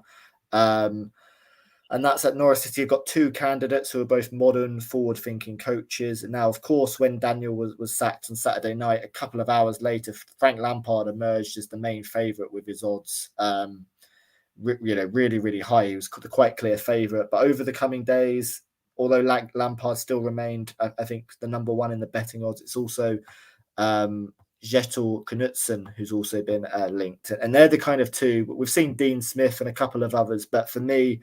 S1: And that's that Norwich City have got two candidates who are both modern, forward-thinking coaches. And now, of course, when Daniel was sacked on Saturday night, a couple of hours later, Frank Lampard emerged as the main favourite with his odds, really, really high. He was the quite clear favourite. But over the coming days, although Lampard still remained, I think, the number one in the betting odds, it's also Kjetil Knutsen, who's also been linked. And they're the kind of two. We've seen Dean Smith and a couple of others, but for me,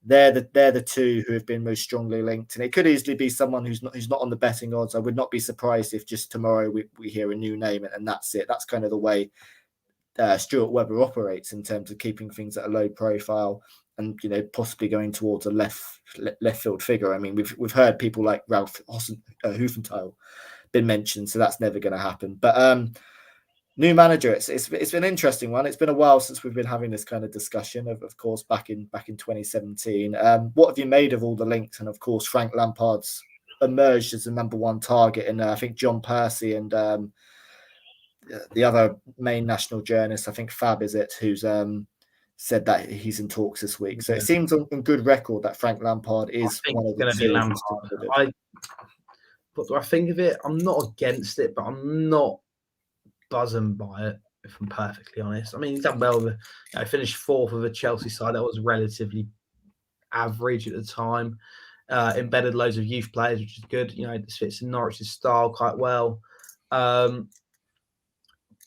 S1: they're the two who have been most strongly linked, and it could easily be someone who's not on the betting odds. I would not be surprised if just tomorrow we hear a new name and that's it. That's kind of the way Stuart Webber operates in terms of keeping things at a low profile and possibly going towards a left field figure. I mean, we've heard people like Ralph Hufenthal been mentioned, so that's never going to happen. But new manager, it's been an interesting one. It's been a while since we've been having this kind of discussion. Of course, back in 2017. What have you made of all the links? And of course, Frank Lampard's emerged as the number one target, and I think John Percy and the other main national journalist, I think Fab is it, who's said that he's in talks this week. So it seems on good record that Frank Lampard is one of the two.
S2: What do I think of it? I'm not against it, but I'm not buzzing by it, if I'm perfectly honest. I mean, he's done well. Finished fourth with a Chelsea side that was relatively average at the time. Embedded loads of youth players, which is good. This fits in Norwich's style quite well.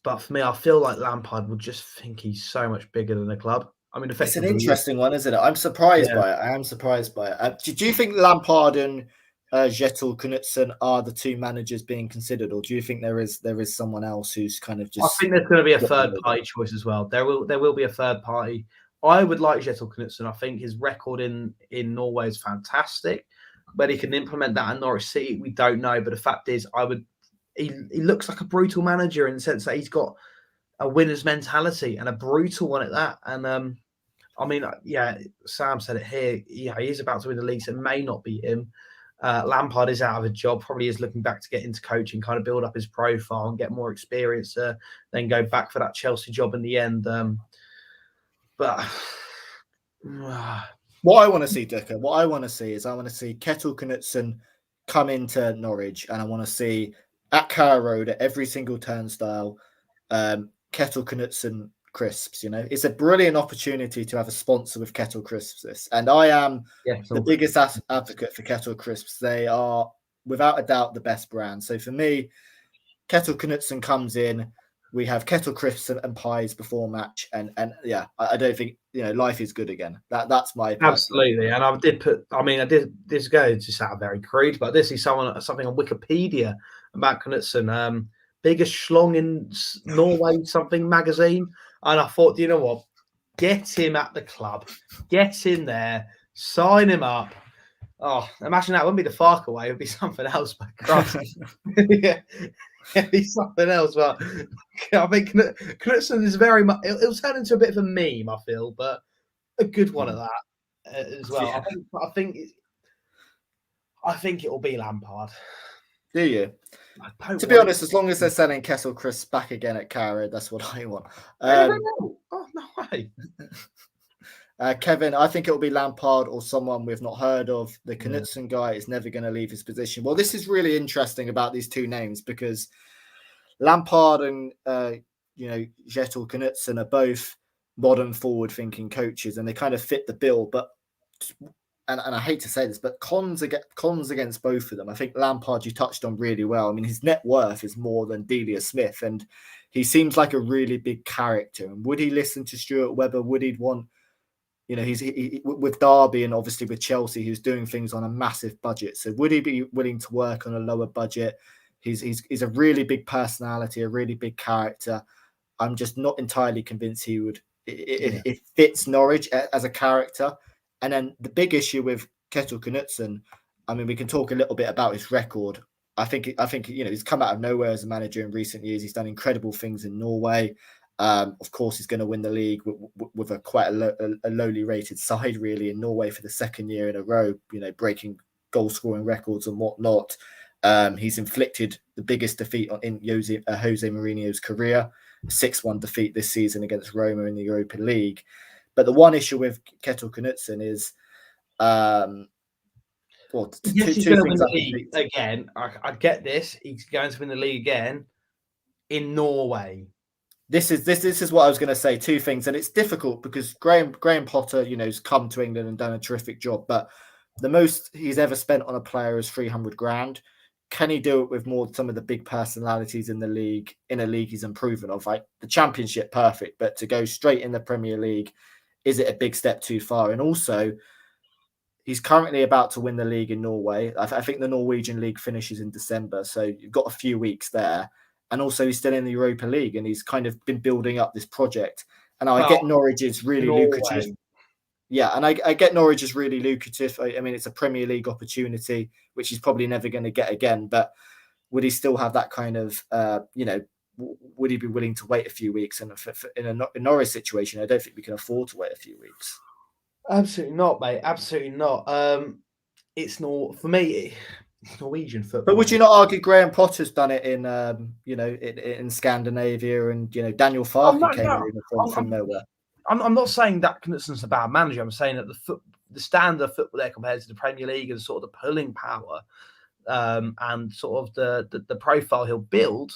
S2: But for me, I feel like Lampard would just think he's so much bigger than the club. I mean,
S1: it's an interesting one, isn't it? I'm surprised by it. I am surprised by it. Do you think Lampard and Kjetil Knutsen are the two managers being considered, or do you think there is someone else who's kind of just?
S2: I think there's going to be a third party choice as well. There will be a third party. I would like Kjetil Knutsen. I think his record in Norway is fantastic. Whether he can implement that in Norwich City, we don't know. But the fact is, he looks like a brutal manager in the sense that he's got a winner's mentality and a brutal one at that. And I mean, Sam said it here. He is about to win the league, so it may not be him. Lampard is out of a job, probably is looking back to get into coaching, kind of build up his profile and get more experience, then go back for that Chelsea job in the end. But
S1: what I want to see, Ducker, I want to see Kjetil Knutsen come into Norwich, and I want to see at Carrow Road at every single turnstile, Kjetil Knutsen crisps. It's a brilliant opportunity to have a sponsor with Kettle Crisps, and I am the biggest advocate for Kettle Crisps. They are without a doubt the best brand. So for me, Kjetil Knutsen comes in, we have Kettle Crisps and pies before match, and I don't think life is good again. That's my
S2: absolutely. And I did this go to sound very crude, but this is something on Wikipedia about Knutsen, biggest schlong in Norway something magazine. And I thought, you know what? Get him at the club. Get in there. Sign him up. Oh, imagine that wouldn't be the Farke way. It would be something else. But it'd be something else. But I think Knutsen is very much. It'll turn into a bit of a meme, I feel, but a good one at that as well. Yeah. I think it will be Lampard.
S1: Do you? To be honest, as long as they're selling Kessel Crisps back again at Carrow, that's what I want.
S2: Oh, no way.
S1: Kevin, I think it'll be Lampard or someone we've not heard of. The Knutsen guy is never going to leave his position. Well, this is really interesting about these two names because Lampard and Kjetil Knutsen are both modern forward-thinking coaches, and they kind of fit the bill. But and I hate to say this, but cons against both of them. I think Lampard, you touched on really well. I mean, his net worth is more than Delia Smith, and he seems like a really big character. And would he listen to Stuart Webber? Would he want, he's with Derby and obviously with Chelsea, he's doing things on a massive budget. So would he be willing to work on a lower budget? He's a really big personality, a really big character. I'm just not entirely convinced he would. It fits Norwich as a character. And then the big issue with Kjetil Knutsen, I mean, we can talk a little bit about his record. I think he's come out of nowhere as a manager in recent years. He's done incredible things in Norway. Of course, he's going to win the league with a quite a lowly rated side, really, in Norway for the second year in a row. Breaking goal scoring records and whatnot. He's inflicted the biggest defeat in Jose Mourinho's career, 6-1 defeat this season against Roma in the Europa League. But the one issue with Kjetil Knutsen is,
S2: he's going to win the league again. I get this. He's going to win the league again in Norway.
S1: This is what I was going to say. Two things, and it's difficult because Graham Potter, has come to England and done a terrific job. But the most he's ever spent on a player is 300 grand. Can he do it with some of the big personalities in the league? In a league he's improving of, like the Championship, perfect, but to go straight in the Premier League. Is it a big step too far? And also, He's currently about to win the league in Norway. I think the Norwegian league finishes in December, so you've got a few weeks there. And also, he's still in the Europa League, and he's kind of been building up this project. And I get Norwich is really lucrative. Yeah, and I get Norwich is really lucrative. I mean, it's a Premier League opportunity, which he's probably never going to get again. But would he still have that kind of, would he be willing to wait a few weeks? And in a Norwich situation, I don't think we can afford to wait a few weeks.
S2: Absolutely not, mate. Absolutely not. It's not for me. It's Norwegian football.
S1: But would you not argue Graham Potter's done it in, in Scandinavia, and Daniel Farke came from nowhere.
S2: I'm not saying that Knutson's a bad manager. I'm saying that the standard of football there compared to the Premier League and sort of the pulling power, and sort of the profile he'll build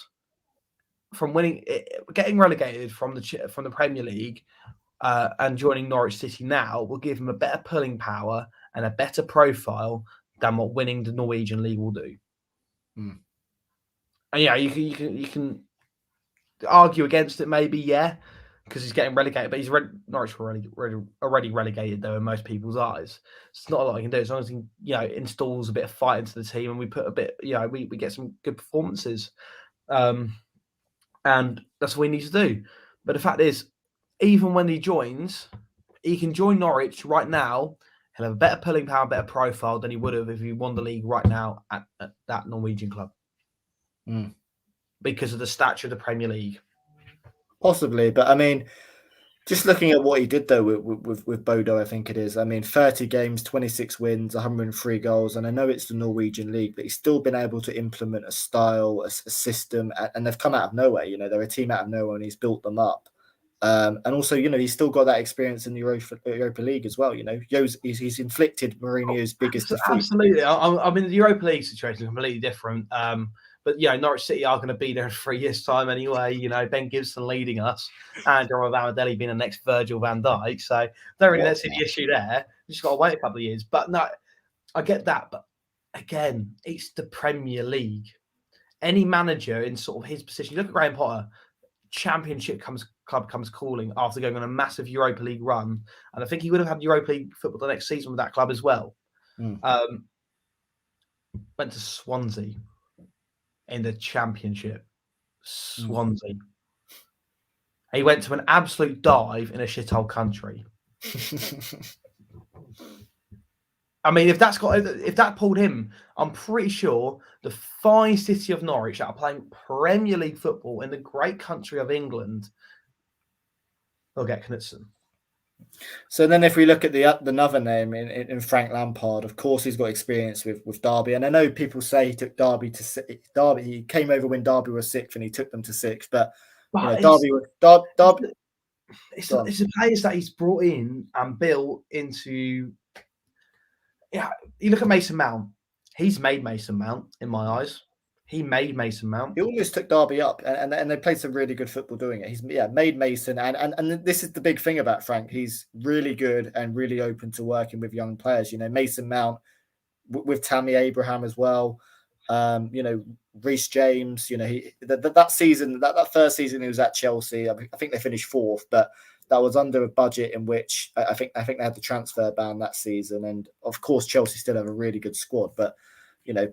S2: from getting relegated from the Premier League, and joining Norwich City now will give him a better pulling power and a better profile than what winning the Norwegian League will do.
S1: Mm.
S2: And yeah, you can argue against it, maybe, because he's getting relegated, but Norwich were already relegated though in most people's eyes. So it's not a lot he can do as long as he installs a bit of fight into the team, and we put a bit, we get some good performances, and that's what we need to do. But the fact is, even when he joins, he can join Norwich right now. He'll have a better pulling power, better profile than he would have if he won the league right now at that Norwegian club.
S1: Mm.
S2: Because of the stature of the Premier League.
S1: Possibly, but I mean, just looking at what he did though with Bodo, I think it is. I mean, 30 games, 26 wins, 103 goals, and I know it's the Norwegian league, but he's still been able to implement a style, a system, and they've come out of nowhere. They're a team out of nowhere, and he's built them up. And also, he's still got that experience in the Europa League as well. He's inflicted Mourinho's biggest defeat.
S2: Absolutely. I mean, the Europa League situation is completely different. But Norwich City are going to be there in 3 years' time anyway. Ben Gibson leading us, and Jordan Van being the next Virgil van Dijk. So don't really see the issue there. We just got to wait a couple of years. But no, I get that. But again, it's the Premier League. Any manager in sort of his position, look at Graham Potter. Championship club comes calling after going on a massive Europa League run, and I think he would have had Europa League football the next season with that club as well.
S1: Mm.
S2: Went to Swansea in the Championship. Swansea. He went to an absolute dive in a shithole country. I mean, if that pulled him, I'm pretty sure the fine city of Norwich that are playing Premier League football in the great country of England will get Knutson.
S1: So then, if we look at the another name in Frank Lampard, of course he's got experience with Derby, and I know people say he took Derby to Derby. He came over when Derby was sixth, and he took them to sixth. But Derby.
S2: It's the players that he's brought in and built into. Yeah, you look at Mason Mount. He's made Mason Mount in my eyes. He made Mason Mount.
S1: He almost took Derby up, and they played some really good football doing it. He's made Mason, and this is the big thing about Frank. He's really good and really open to working with young players. Mason Mount with Tammy Abraham as well. Reece James. That season, that first season he was at Chelsea. I think they finished fourth, but that was under a budget in which I think they had the transfer ban that season, and of course Chelsea still have a really good squad, but.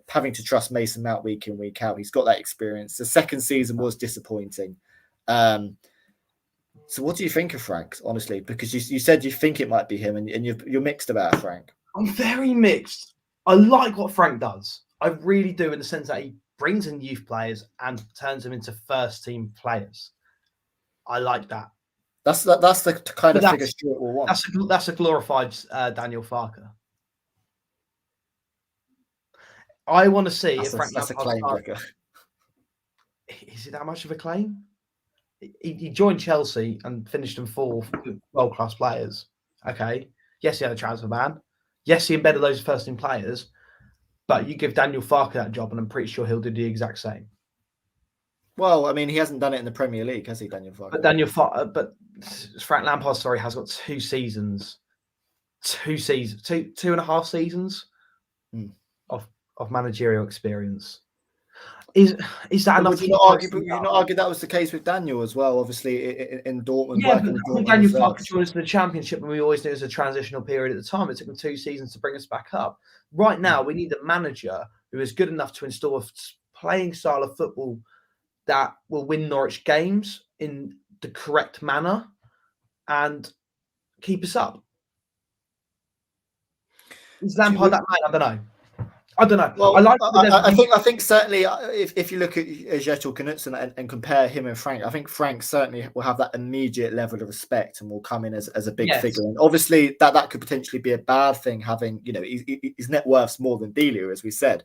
S1: Having to trust Mason Mount week in, week out. He's got that experience. The second season was disappointing. So what do you think of Frank, honestly? Because you said you think it might be him, and you're mixed about Frank.
S2: I'm very mixed. I like what Frank does. I really do, in the sense that he brings in youth players and turns them into first-team players. I like that.
S1: That's the kind of figure Stuart will want.
S2: That's a glorified Daniel Farke. I want to see if Frank
S1: Lampard. That's a claim breaker.
S2: Is it that much of a claim? He joined Chelsea and finished in fourth with world-class players. Okay. Yes, he had a transfer ban. Yes, he embedded those first-team players. But you give Daniel Farke that job, and I'm pretty sure he'll do the exact same.
S1: Well, I mean, he hasn't done it in the Premier League, has he, Daniel Farke?
S2: But Frank Lampard, has got 2 seasons. 2.5 seasons of managerial experience. Is that enough?
S1: Would you not argue? Would you not argue that was the case with Daniel as well? Obviously, in Dortmund,
S2: Yeah, but
S1: working with
S2: I think
S1: Dortmund
S2: Daniel Farke
S1: reserves.
S2: joined us in the Championship, and we always knew it was a transitional period at the time. It took them 2 seasons to bring us back up. Right now, we need a manager who is good enough to install a playing style of football that will win Norwich games in the correct manner and keep us up. Is Lampard that man? I don't know.
S1: Well,
S2: I like.
S1: I think certainly if you look at Zettel Knutson and compare him and Frank, I think Frank certainly will have that immediate level of respect and will come in as a big figure. And obviously that could potentially be a bad thing, having his net worth's more than Delia, as we said.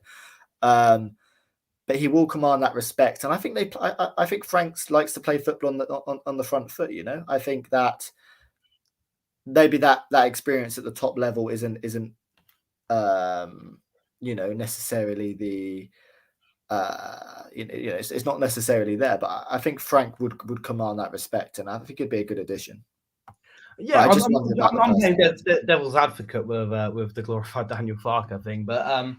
S1: But he will command that respect, and I think I think Frank likes to play football on the front foot. I think that maybe that experience at the top level isn't necessarily the it's not necessarily there, but I think Frank would command that respect, and I think it'd be a good addition.
S2: Yeah,
S1: I just wonder about
S2: I'm playing devil's advocate with the glorified Daniel Farke thing, but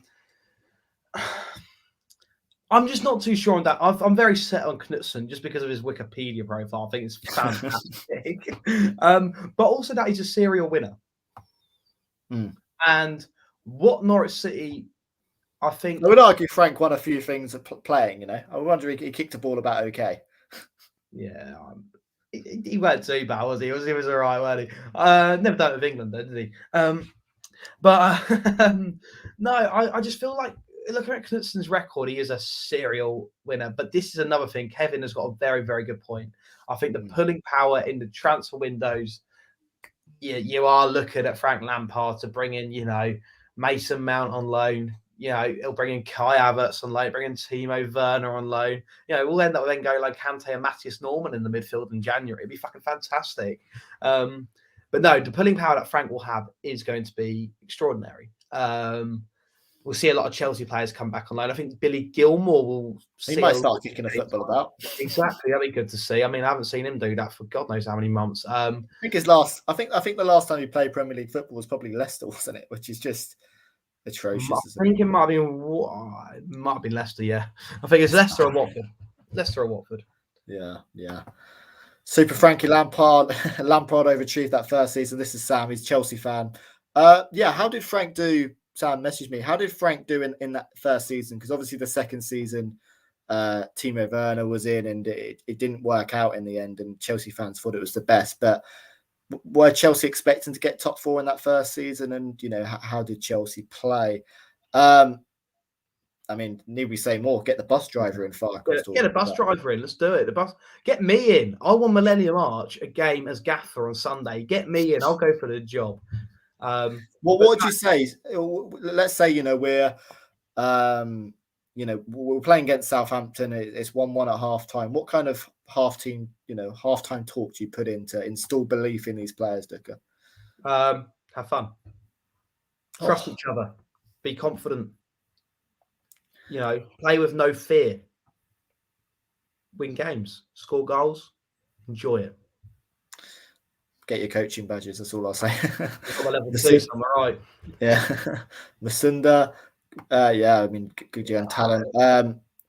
S2: I'm just not too sure on that. I'm very set on Knutson just because of his Wikipedia profile. I think it's fantastic. But also that he's a serial winner. And what Norwich City, I think...
S1: I would argue Frank won a few things playing, I wonder he kicked a ball about okay.
S2: Yeah, he weren't too bad, was he? He was all right, wasn't he? Never done it with England, though, did he? No, I just feel like looking at Knutson's record, he is a serial winner. But this is another thing. Kevin has got a very, very good point. I think the pulling power in the transfer windows, you are looking at Frank Lampard to bring in, Mason Mount on loan. He'll bring in Kai Havertz on loan, bring in Timo Werner on loan. We'll end up then going like Kante and Matthias Norman in the midfield in January. It'd be fucking fantastic. But no, the pulling power that Frank will have is going to be extraordinary. We'll see a lot of Chelsea players come back on loan. I think Billy Gilmore will.
S1: He might start kicking a football about.
S2: Exactly, that'd be good to see. I mean, I haven't seen him do that for God knows how many months.
S1: I think the last time he played Premier League football was probably Leicester, wasn't it? Which is just atrocious.
S2: I think it might have been Leicester. Yeah, I think it's Leicester or Watford.
S1: Yeah. Super Frankie Lampard. Lampard overachieved that first season. This is Sam. He's a Chelsea fan. How did Frank do? Sam messaged me. How did Frank do in that first season? Because obviously the second season, Timo Werner was in, and it didn't work out in the end. And Chelsea fans thought it was the best. But were Chelsea expecting to get top four in that first season? And how did Chelsea play? I mean, need we say more? Get the bus driver in, Farke.
S2: Get a bus driver in. Let's do it. Get me in. I won Millennium Arch a game as gaffer on Sunday. Get me in. I'll go for the job.
S1: What would you say? Let's say we're we're playing against Southampton. It's 1-1 at half time. What kind of half-time talk do you put in to instill belief in these players, Duka?
S2: Have fun. Trust each other. Be confident. Play with no fear. Win games. Score goals. Enjoy it.
S1: Get your coaching badges. That's all I'll say.
S2: Got my level 2 somewhere, right?
S1: Yeah. Masunda. I mean, good young talent.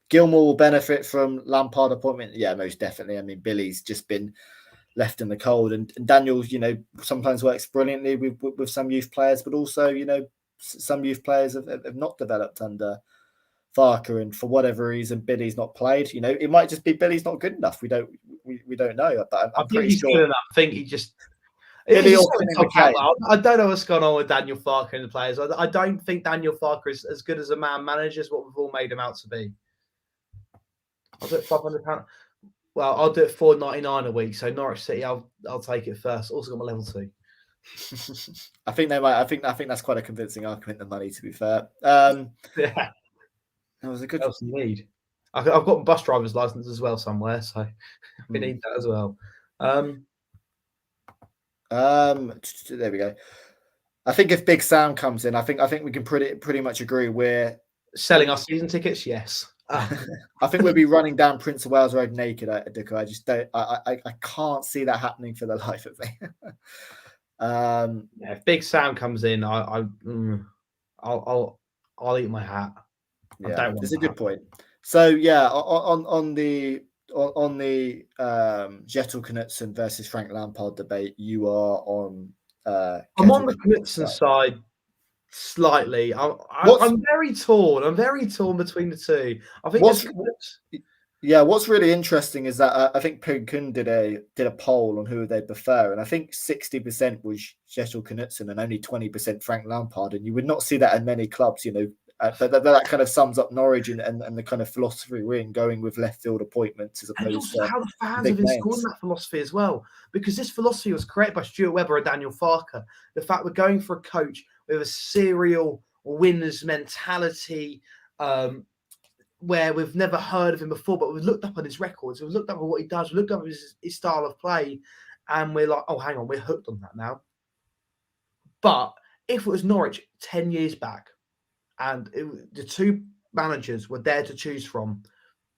S1: Gilmore will benefit from Lampard appointment. Yeah, most definitely. I mean, Billy's just been left in the cold, and Daniel, sometimes works brilliantly with some youth players, but also, some youth players have not developed under Farke, and for whatever reason, Billy's not played. It might just be Billy's not good enough. We don't know, but I'm pretty sure.
S2: Good enough. I think he just. I don't know what's going on with Daniel Farke and the players. I don't think Daniel Farke is as good as a man manager as what we've all made him out to be. I'll do it £500. Well, I'll do it $4.99 a week. So Norwich City, I'll take it first. Also got my level 2.
S1: I think they might. I think that's quite a convincing argument. The money, to be fair.
S2: Yeah.
S1: That was a good.
S2: What else you need? I've got a bus driver's license as well somewhere, so we need that as well.
S1: There we go. I think if Big Sam comes in, I think we can pretty much agree we're
S2: selling our season tickets. Yes.
S1: I think we'll be running down Prince of Wales Road naked, Duka. I just don't. I can't see that happening for the life of me.
S2: If Big Sam comes in, I'll eat my hat.
S1: Yeah, it's a good point. So yeah, on the Jettel Knutsen versus Frank Lampard debate, you are on.
S2: I'm on the Knutsen side slightly. I'm very torn. I'm very torn between the two. I think
S1: what's really interesting is that I think Kun did a poll on who they prefer, and I think 60% was Jettel Knutsen and only 20% Frank Lampard, and you would not see that in many clubs, you know. But that kind of sums up Norwich and the kind of philosophy we're in, going with left field appointments as opposed
S2: also
S1: to
S2: how the fans
S1: big
S2: have installed
S1: names.
S2: that philosophy as well, because this philosophy was created by Stuart Webber and Daniel Farke. The fact we're going for a coach with a serial winners mentality, where we've never heard of him before, but we've looked up on his records, we've looked up at what he does, we've looked up at his style of play, and we're like, oh, hang on, we're hooked on that now. But if it was Norwich 10 years back, and the two managers were there to choose from,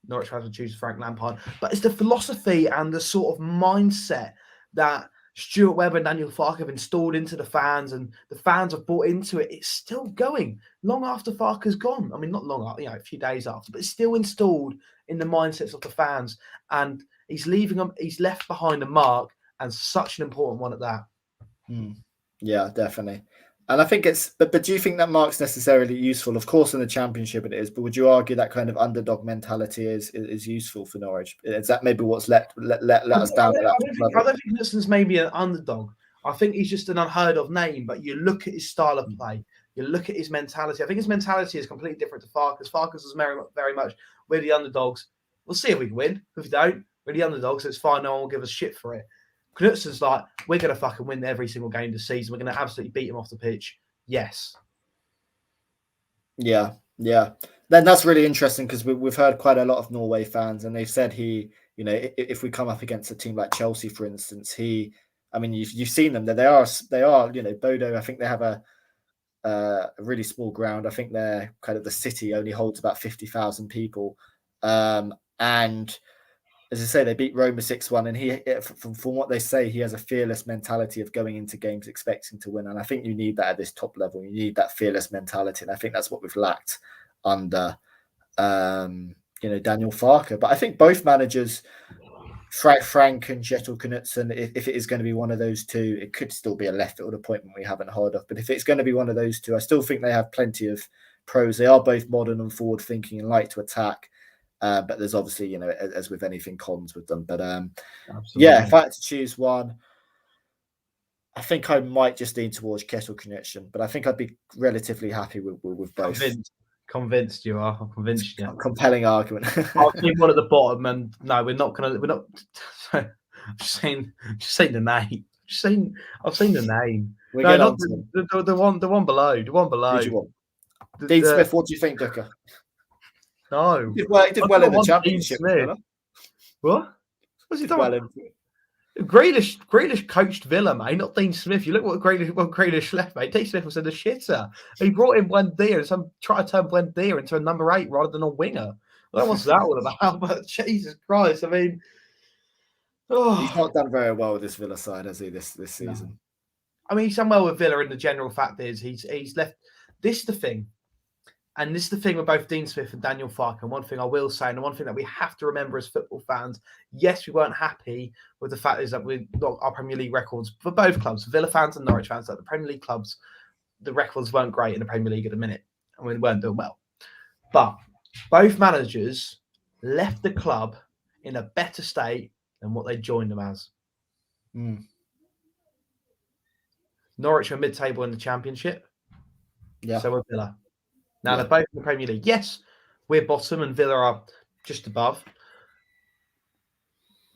S2: Norwich fans would choose Frank Lampard. But it's the philosophy and the sort of mindset that Stuart Webber and Daniel Farke have installed into the fans, and the fans have bought into it. It's still going long after Farke's gone. I mean, not long after, a few days after, but it's still installed in the mindsets of the fans. And he's leaving them. He's left behind a mark, and such an important one at that.
S1: Yeah, definitely. And I think but do you think that mark's necessarily useful? Of course, in the Championship it is, but would you argue that kind of underdog mentality is useful for Norwich? Is that maybe what's let us down?
S2: I don't think Knutsen's maybe an underdog. I think he's just an unheard of name, but you look at his style of play, you look at his mentality. I think his mentality is completely different to Farke's. Farke's was very much, we're the underdogs. We'll see if we can win. If we don't, we're the underdogs, so it's fine. No one will give us shit for it. Knutsen's like, we're going to fucking win every single game this season. We're going to absolutely beat him off the pitch. Yes.
S1: Yeah. Then that's really interesting because we've heard quite a lot of Norway fans, and they've said if we come up against a team like Chelsea, for instance, you've seen them. They are, Bodo. I think they have a really small ground. I think they're kind of the city only holds about 50,000 people, and as I say, they beat Roma 6-1, and he, from what they say, he has a fearless mentality of going into games expecting to win. And I think you need that at this top level. You need that fearless mentality, and I think that's what we've lacked under, Daniel Farke. But I think both managers, Frank and Jettel Knutsen, if it is going to be one of those two, it could still be a left field appointment we haven't heard of. But if it's going to be one of those two, I still think they have plenty of pros. They are both modern and forward thinking and like to attack. But there's obviously, as with anything, cons with them. But if I had to choose one, I think I might just lean towards Jettel Knutsen. But I think I'd be relatively happy with both.
S2: Convinced you are. I'm convinced you.
S1: Compelling argument.
S2: I'll keep one at the bottom, and no, we're not. I'm just saying the name. I've seen the name. No, not the one below. The one below.
S1: Who do you want? Dean Smith. What do you think, Ducker?
S2: No.
S1: He did well in the Championship.
S2: What? What's he done? Grealish coached Villa, mate, not Dean Smith. You look what Grealish left, mate. Dean Smith was in the shitter. He brought in Buendia and try to turn Buendia into a number 8 rather than a winger. Well, what's that all about? But Jesus Christ, I mean,
S1: he's not done very well with this Villa side, has he? This season.
S2: No. I mean, he's done well with Villa, and the general fact is he's left. This is the thing. And this is the thing with both Dean Smith and Daniel Farke. And one thing I will say, and the one thing that we have to remember as football fans, yes, we weren't happy with the fact is that we got our Premier League records for both clubs, Villa fans and Norwich fans, that the Premier League clubs, the records weren't great in the Premier League at the minute. and we weren't doing well. But both managers left the club in a better state than what they joined them as. Norwich are mid-table in the Championship.
S1: Yeah.
S2: So we're Villa. Now they're both in the Premier League. Yes, we're bottom and Villa are just above.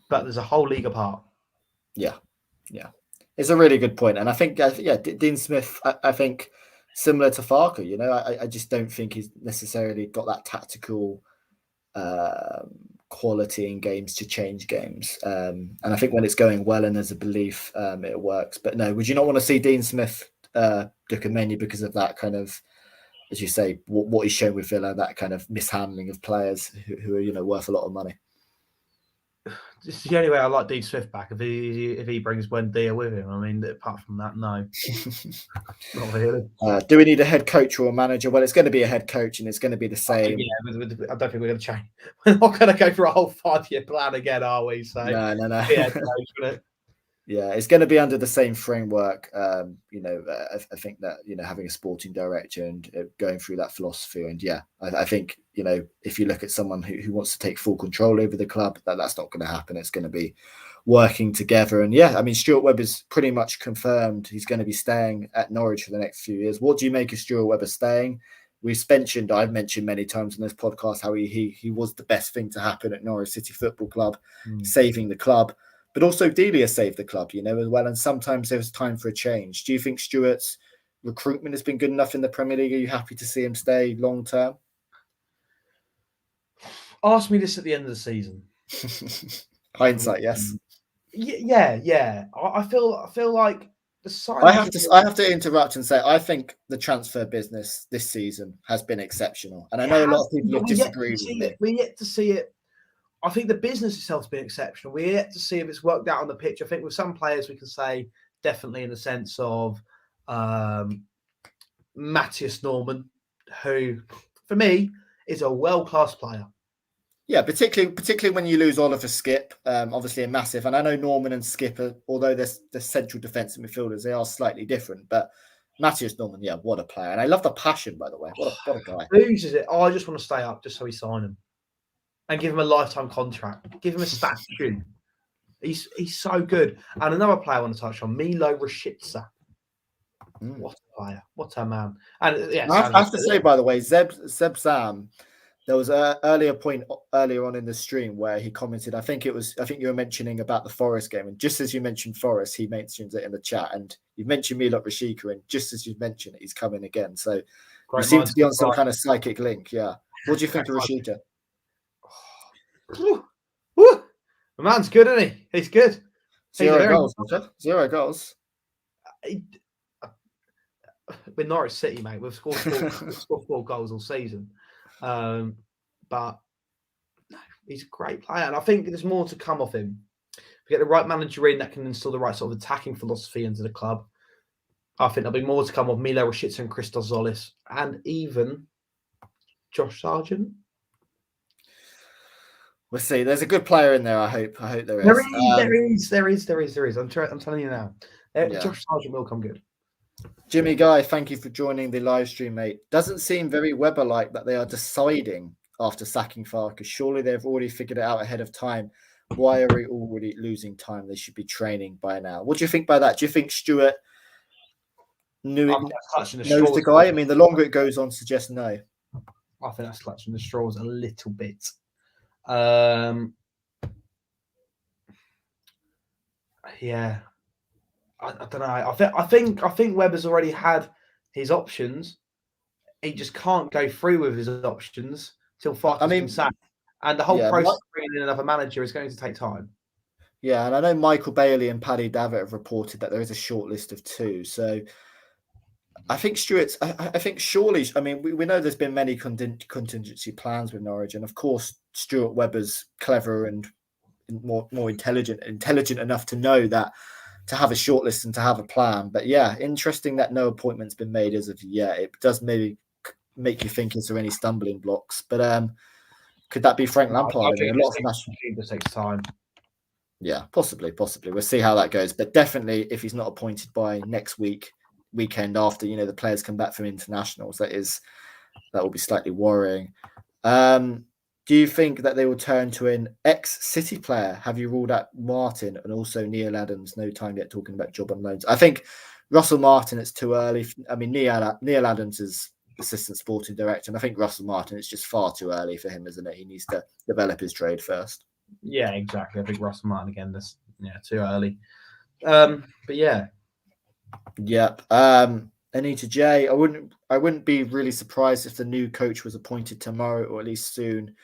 S2: But there's a whole league apart.
S1: Yeah. It's a really good point. And I think, Dean Smith, I think, similar to Farke, you know, I just don't think he's necessarily got that tactical quality in games to change games. And I think when it's going well and there's a belief, it works. But no, would you not want to see Dean Smith, mainly because of that kind of, as you say, what he's shown with Villa, that kind of mishandling of players who are, worth a lot of money?
S2: It's the only way I like Dean Swift back if he brings Wendy with him. I mean, apart from that, no, not really.
S1: Do we need a head coach or a manager? Well, it's going to be a head coach, and it's going to be the same.
S2: I don't think we're going to change. We're not going to go for a whole 5-year plan again, are we? So
S1: No.
S2: yeah,
S1: Yeah, it's going to be under the same framework. I think that having a sporting director and going through that philosophy, and I think if you look at someone who wants to take full control over the club, that's not going to happen. It's going to be working together. And I mean, Stuart Webber's pretty much confirmed he's going to be staying at Norwich for the next few years. What do you make of Stuart Webber staying? I've mentioned many times in this podcast how he was the best thing to happen at Norwich City Football Club, saving the club. But also Delia saved the club, as well. And sometimes there's time for a change. Do you think Stuart's recruitment has been good enough in the Premier League? Are you happy to see him stay long term?
S2: Ask me this at the end of the season.
S1: Hindsight, yes.
S2: Yeah. I feel like the sign.
S1: I have to interrupt and say I think the transfer business this season has been exceptional, and I know a lot of people have disagreed with me.
S2: We're yet to see it. I think the business itself has been exceptional. We're yet to see if it's worked out on the pitch. I think with some players we can say definitely in the sense of Matthias Norman, who for me is a world-class player.
S1: Yeah, particularly when you lose Oliver Skipp, obviously a massive. And I know Norman and Skipp, although they're central defensive midfielders, they are slightly different. But Matthias Norman, what a player. And I love the passion, by the way. What a guy.
S2: Loses it. I just want to stay up just so we sign him. And give him a lifetime contract. Give him a statue. He's so good. And another player I want to touch on, Milo Rashica. What a player. What a man. And
S1: I have to say, by the way, Zeb Sam, there was an earlier on in the stream where he commented, I think you were mentioning about the Forest game. And just as you mentioned Forest, he mentions it in the chat. And you mentioned Milo Rashica, and just as you mentioned it, he's coming again. So you seem to be on some kind of psychic link. Yeah. What do you think of Rashica?
S2: The man's good, isn't he? He's good.
S1: Zero goals.
S2: With Norwich City, mate, we've scored 4 goals all season. But no, he's a great player. And I think there's more to come of him. If we get the right manager in that can instill the right sort of attacking philosophy into the club, I think there'll be more to come of Milo Rashica and Christos Zolis and even Josh Sargent.
S1: We'll see. There's a good player in there. I hope there is.
S2: There is. I'm telling you now. Josh Sargent will come good.
S1: Jimmy Guy, thank you for joining the live stream, mate. Doesn't seem very Webber-like that they are deciding after sacking Farke. Surely they've already figured it out ahead of time. Why are we already losing time? They should be training by now. What do you think by that? Do you think Stuart knows the guy? I mean, the longer it goes on suggests no.
S2: I think that's clutching the straws a little bit. Yeah. I don't know. I think Webber's already had his options. He just can't go through with his options till Farke's been sacked. And the whole process of bringing in another manager is going to take time.
S1: Yeah, and I know Michael Bailey and Paddy Davitt have reported that there is a short list of 2. So I think Stuart's. I think surely. I mean, we know there's been many contingency plans with Norwich, and of course Stuart Webber's clever and more intelligent enough to know that to have a shortlist and to have a plan. But yeah, interesting that no appointment's been made as of yet. It does maybe make you think, is there any stumbling blocks? But could that be Frank Lampard?
S2: I mean, a lot of national team just takes time.
S1: Yeah, possibly. We'll see how that goes. But definitely, if he's not appointed by next weekend after, the players come back from internationals, that will be slightly worrying. Do you think that they will turn to an ex-City player? Have you ruled out Martin and also Neil Adams? No time yet talking about job on loans. I think Russell Martin, it's too early. I mean, Neil Adams is assistant sporting director, and I think Russell Martin, it's just far too early for him, isn't it? He needs to develop his trade first.
S2: Yeah, exactly. I think Russell Martin again. Too early. But yeah.
S1: Yep. Anita J, I wouldn't be really surprised if the new coach was appointed tomorrow or at least soon.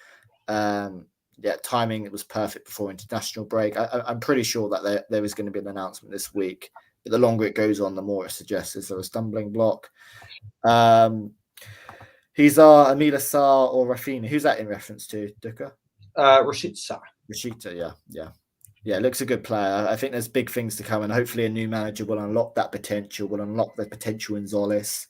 S1: Timing, it was perfect before international break. I'm pretty sure that there is going to be an announcement this week. But the longer it goes on, the more it suggests is there a stumbling block. He's Amila Sarr or Rafinha. Who's that in reference to, Duka?
S2: Rashica.
S1: Rashita, yeah, looks a good player. I think there's big things to come, and hopefully a new manager will unlock that potential. Will unlock the potential in Zolis,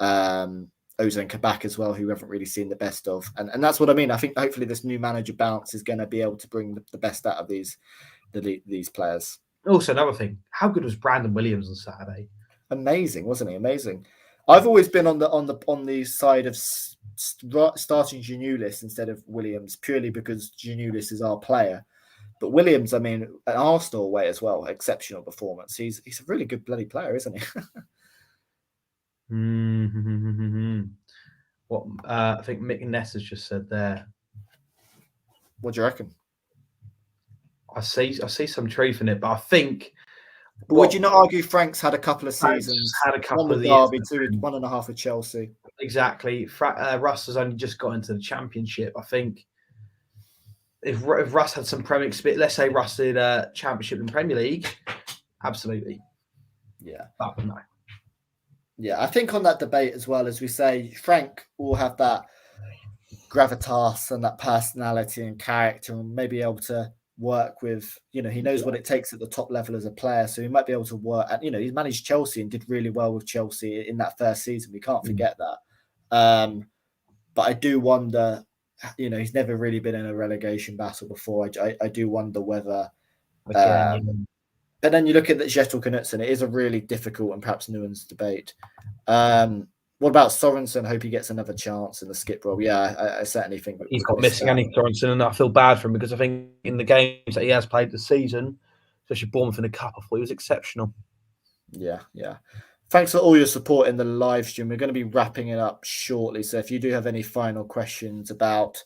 S1: Ozan Kabak as well, who we haven't really seen the best of, and that's what I mean. I think hopefully this new manager bounce is going to be able to bring the best out of these players.
S2: Also, another thing, how good was Brandon Williams on Saturday?
S1: Amazing, wasn't he? Amazing. I've always been on the side of starting Giannoulis instead of Williams, purely because Giannoulis is our player. But Williams, I mean, an Arsenal way as well, exceptional performance. He's a really good bloody player, isn't he?
S2: What I think Mick Ness has just said there.
S1: What do you reckon?
S2: I see some truth in it, but I think.
S1: But would you not argue Frank's had a couple of seasons?
S2: Had a couple
S1: one with
S2: of
S1: Derby,
S2: years,
S1: 1.5 with Chelsea.
S2: Exactly. Russ has only just got into the Championship. I think if Russ had some Premier experience, let's say Russ did a Championship in Premier League, absolutely.
S1: Yeah.
S2: But no.
S1: Yeah, I think on that debate as well, as we say, Frank will have that gravitas and that personality and character, and maybe able to work with, he knows what it takes at the top level as a player, so he might be able to work. And he's managed Chelsea and did really well with Chelsea in that first season. We can't forget that. But I do wonder, he's never really been in a relegation battle before. I do wonder whether. But then you look at the Kjetil Knutsen, it is a really difficult and perhaps nuanced debate. What about Sorensen? Hope he gets another chance in the skip role. Yeah, I certainly think
S2: he's got missing Andy Sorensen, and I feel bad for him because I think in the games that he has played this season, especially Bournemouth in the Cup, I thought he was exceptional.
S1: Yeah. Thanks for all your support in the live stream. We're going to be wrapping it up shortly. So if you do have any final questions about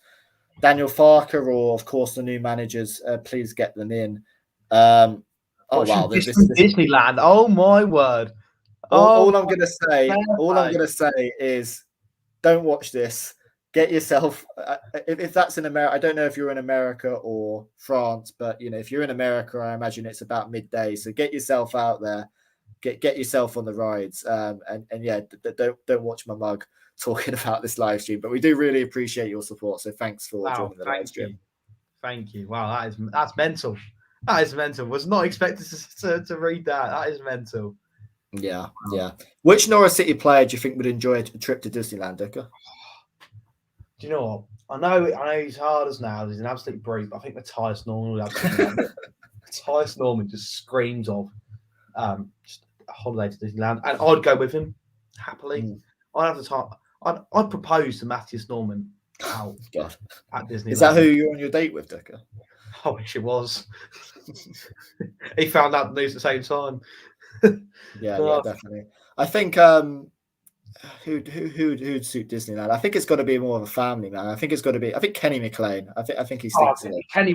S1: Daniel Farke or, of course, the new managers, please get them in. Oh, wow.
S2: Disneyland. Oh, my word.
S1: All I'm going to say is don't watch this. Get yourself, if that's in America, I don't know if you're in America or France, but, if you're in America, I imagine it's about midday. So get yourself out there. Get yourself on the rides, and yeah, don't watch my mug talking about this live stream. But we do really appreciate your support, so thanks for joining the live stream.
S2: Thank you. Wow, that's mental. That is mental. Was not expected to read that. That is mental.
S1: Yeah. Which Norwich City player do you think would enjoy a trip to Disneyland, Dicker?
S2: Do you know what? I know he's hard as nails. He's an absolute brute. But I think Matthias Norman would absolutely. Matthias Norman just screams of just a holiday to Disneyland, and I'd go with him happily. I'd have the time. I'd propose to Matthias Norman out at Disneyland.
S1: Is that who you're on your date with, Dicker?
S2: I wish it was. He found out the news at the same time.
S1: Yeah, definitely. I think who'd suit Disneyland? I think it's got to be more of a family man. I think Kenny McLean. I think he stinks of it.
S2: Kenny.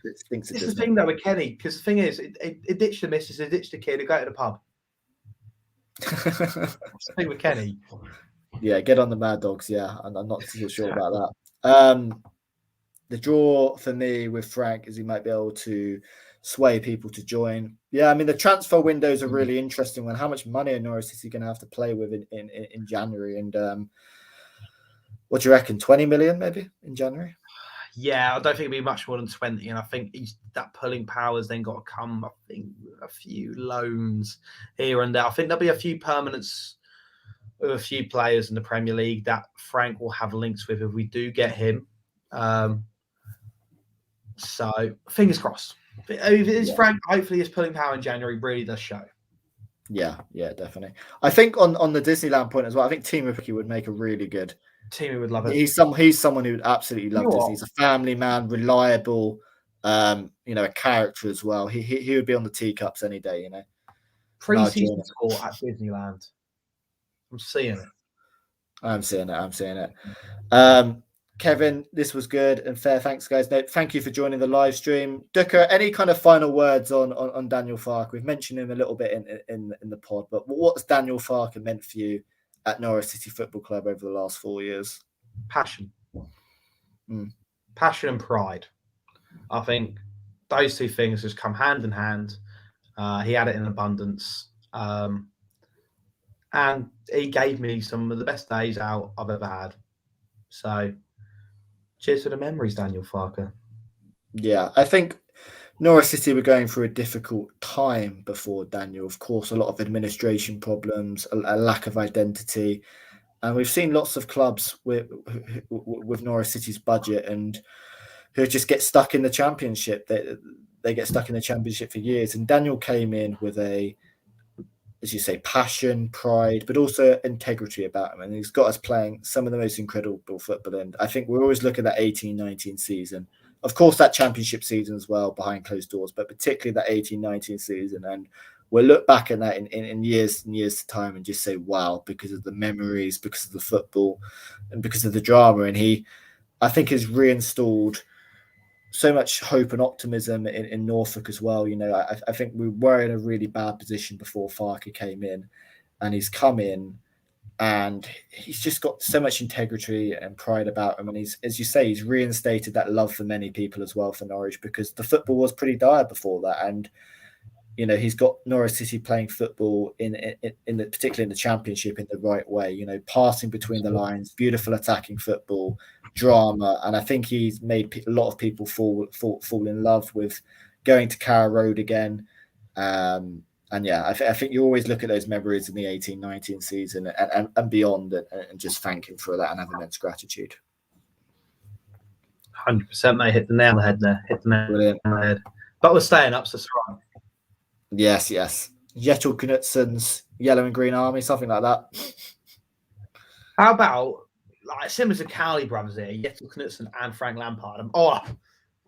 S2: It's the thing though with Kenny, because the thing is, it ditched the missus, it ditched the kid, it go to the pub. What's the thing with Kenny?
S1: Yeah, get on the Mad Dogs. Yeah, I'm not too sure about that. The draw for me with Frank is he might be able to sway people to join. Yeah, I mean the transfer window is a really interesting one. How much money are Norwich City going to have to play with in January? And what do you reckon? 20 million maybe in January?
S2: Yeah, I don't think it'll be much more than 20. And I think that pulling power's then got to come. I think a few loans here and there. I think there'll be a few permanents with a few players in the Premier League that Frank will have links with if we do get him. So fingers crossed. If it is Frank, hopefully his pulling power in January really does show.
S1: Yeah, definitely. I think on the Disneyland point as well, I think Timo Pukki would make a really good.
S2: Timo would love it.
S1: He's someone who would absolutely love Disney. He's a family man, reliable, a character as well. He would be on the teacups any day,
S2: Pre-season score at Disneyland. I'm seeing it.
S1: I'm seeing it. Kevin, this was good and fair. Thanks, guys. No, thank you for joining the live stream. Ducker, any kind of final words on Daniel Farke? We've mentioned him a little bit in the pod, but what's Daniel Farke meant for you at Norwich City Football Club over the last 4 years?
S2: Passion. Passion and pride. I think those two things just come hand in hand. He had it in abundance. And he gave me some of the best days out I've ever had. So cheers for the memories, Daniel Farke.
S1: Yeah, I think Norwich City were going through a difficult time before Daniel. Of course, a lot of administration problems, a lack of identity, and we've seen lots of clubs with Norwich City's budget and who just get stuck in the Championship. They get stuck in the Championship for years. And Daniel came in with a, as you say, passion, pride, but also integrity about him. And he's got us playing some of the most incredible football. And I think we always look at that 18-19 season. Of course, that championship season as well, behind closed doors, but particularly that 18-19 season. And we'll look back at that in years and years to time and just say, wow, because of the memories, because of the football, and because of the drama. And he, I think, has reinstalled so much hope and optimism in Norfolk as well. You know, I think we were in a really bad position before Farke came in, and he's come in and he's just got so much integrity and pride about him. And he's, as you say, he's reinstated that love for many people as well for Norwich, because the football was pretty dire before that. And you know, he's got Norwich City playing football in the, particularly in the Championship, in the right way. You know, passing between the lines, beautiful attacking football, drama, and I think he's made a lot of people fall in love with going to Carrow Road again. And yeah, I think you always look at those memories in the 18-19 season and beyond, and just thank him for that and have immense gratitude.
S2: 100%, mate. Hit the nail on the head there. Hit the nail
S1: Brilliant.
S2: on the head. But we're staying up, so it's right.
S1: Yes, yes. Kjetil Knutsen's Yellow and Green Army, something like that.
S2: How about, like, similar to Cowley brothers here, Kjetil Knutsen and Frank Lampard? Oh,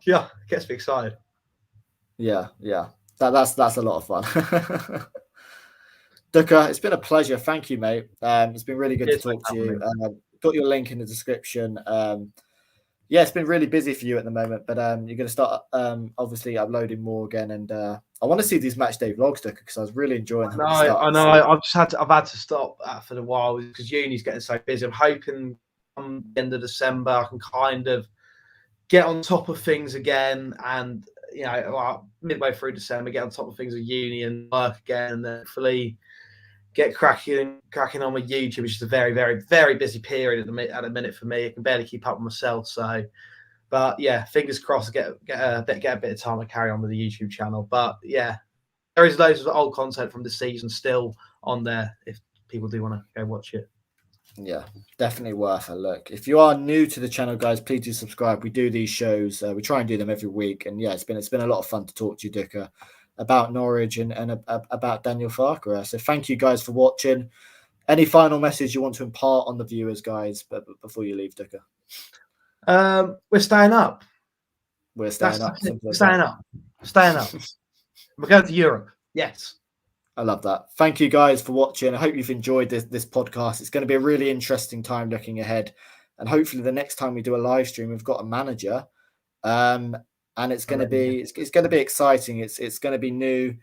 S2: yeah, gets me excited.
S1: Yeah, yeah. That's a lot of fun. Duka, it's been a pleasure. Thank you, mate. It's been really good to talk to you. Got your link in the description. Yeah, it's been really busy for you at the moment, but you're going to start obviously uploading more again, and I want to see these match day vlogs, Duka, because I was really enjoying them.
S2: I know. I've had to stop for a while because uni's getting so busy. I'm hoping on the end of December I can kind of get on top of things again, and you know, midway through December, get on top of things with uni and work again, and then hopefully get cracking on with YouTube, which is a very, very, very busy period at the minute for me. I can barely keep up with myself. So, but yeah, fingers crossed, get a bit of time to carry on with the YouTube channel. But yeah, there is loads of old content from the season still on there if people do want to go watch it.
S1: Yeah, definitely worth a look. If you are new to the channel, guys, please do subscribe. We do these shows. We try and do them every week, and yeah, it's been a lot of fun to talk to you, Duka, about Norwich and about Daniel Farke. So thank you guys for watching. Any final message you want to impart on the viewers, guys, but before you leave, Duka?
S2: We're staying up.
S1: We're staying up.
S2: We're staying up. Staying up. We're going to Europe. Yes.
S1: I love that. Thank you guys for watching. I hope you've enjoyed this podcast. It's going to be a really interesting time looking ahead. And hopefully the next time we do a live stream, we've got a manager. And it's going to be exciting. It's going to be new.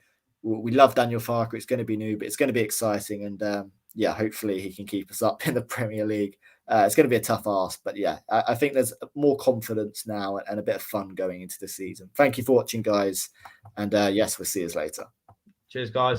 S1: We love Daniel Farke. It's going to be new, but it's going to be exciting. And yeah, hopefully he can keep us up in the Premier League. It's going to be a tough ask, but yeah, I think there's more confidence now and a bit of fun going into the season. Thank you for watching, guys. And yes, we'll see you later.
S2: Cheers, guys.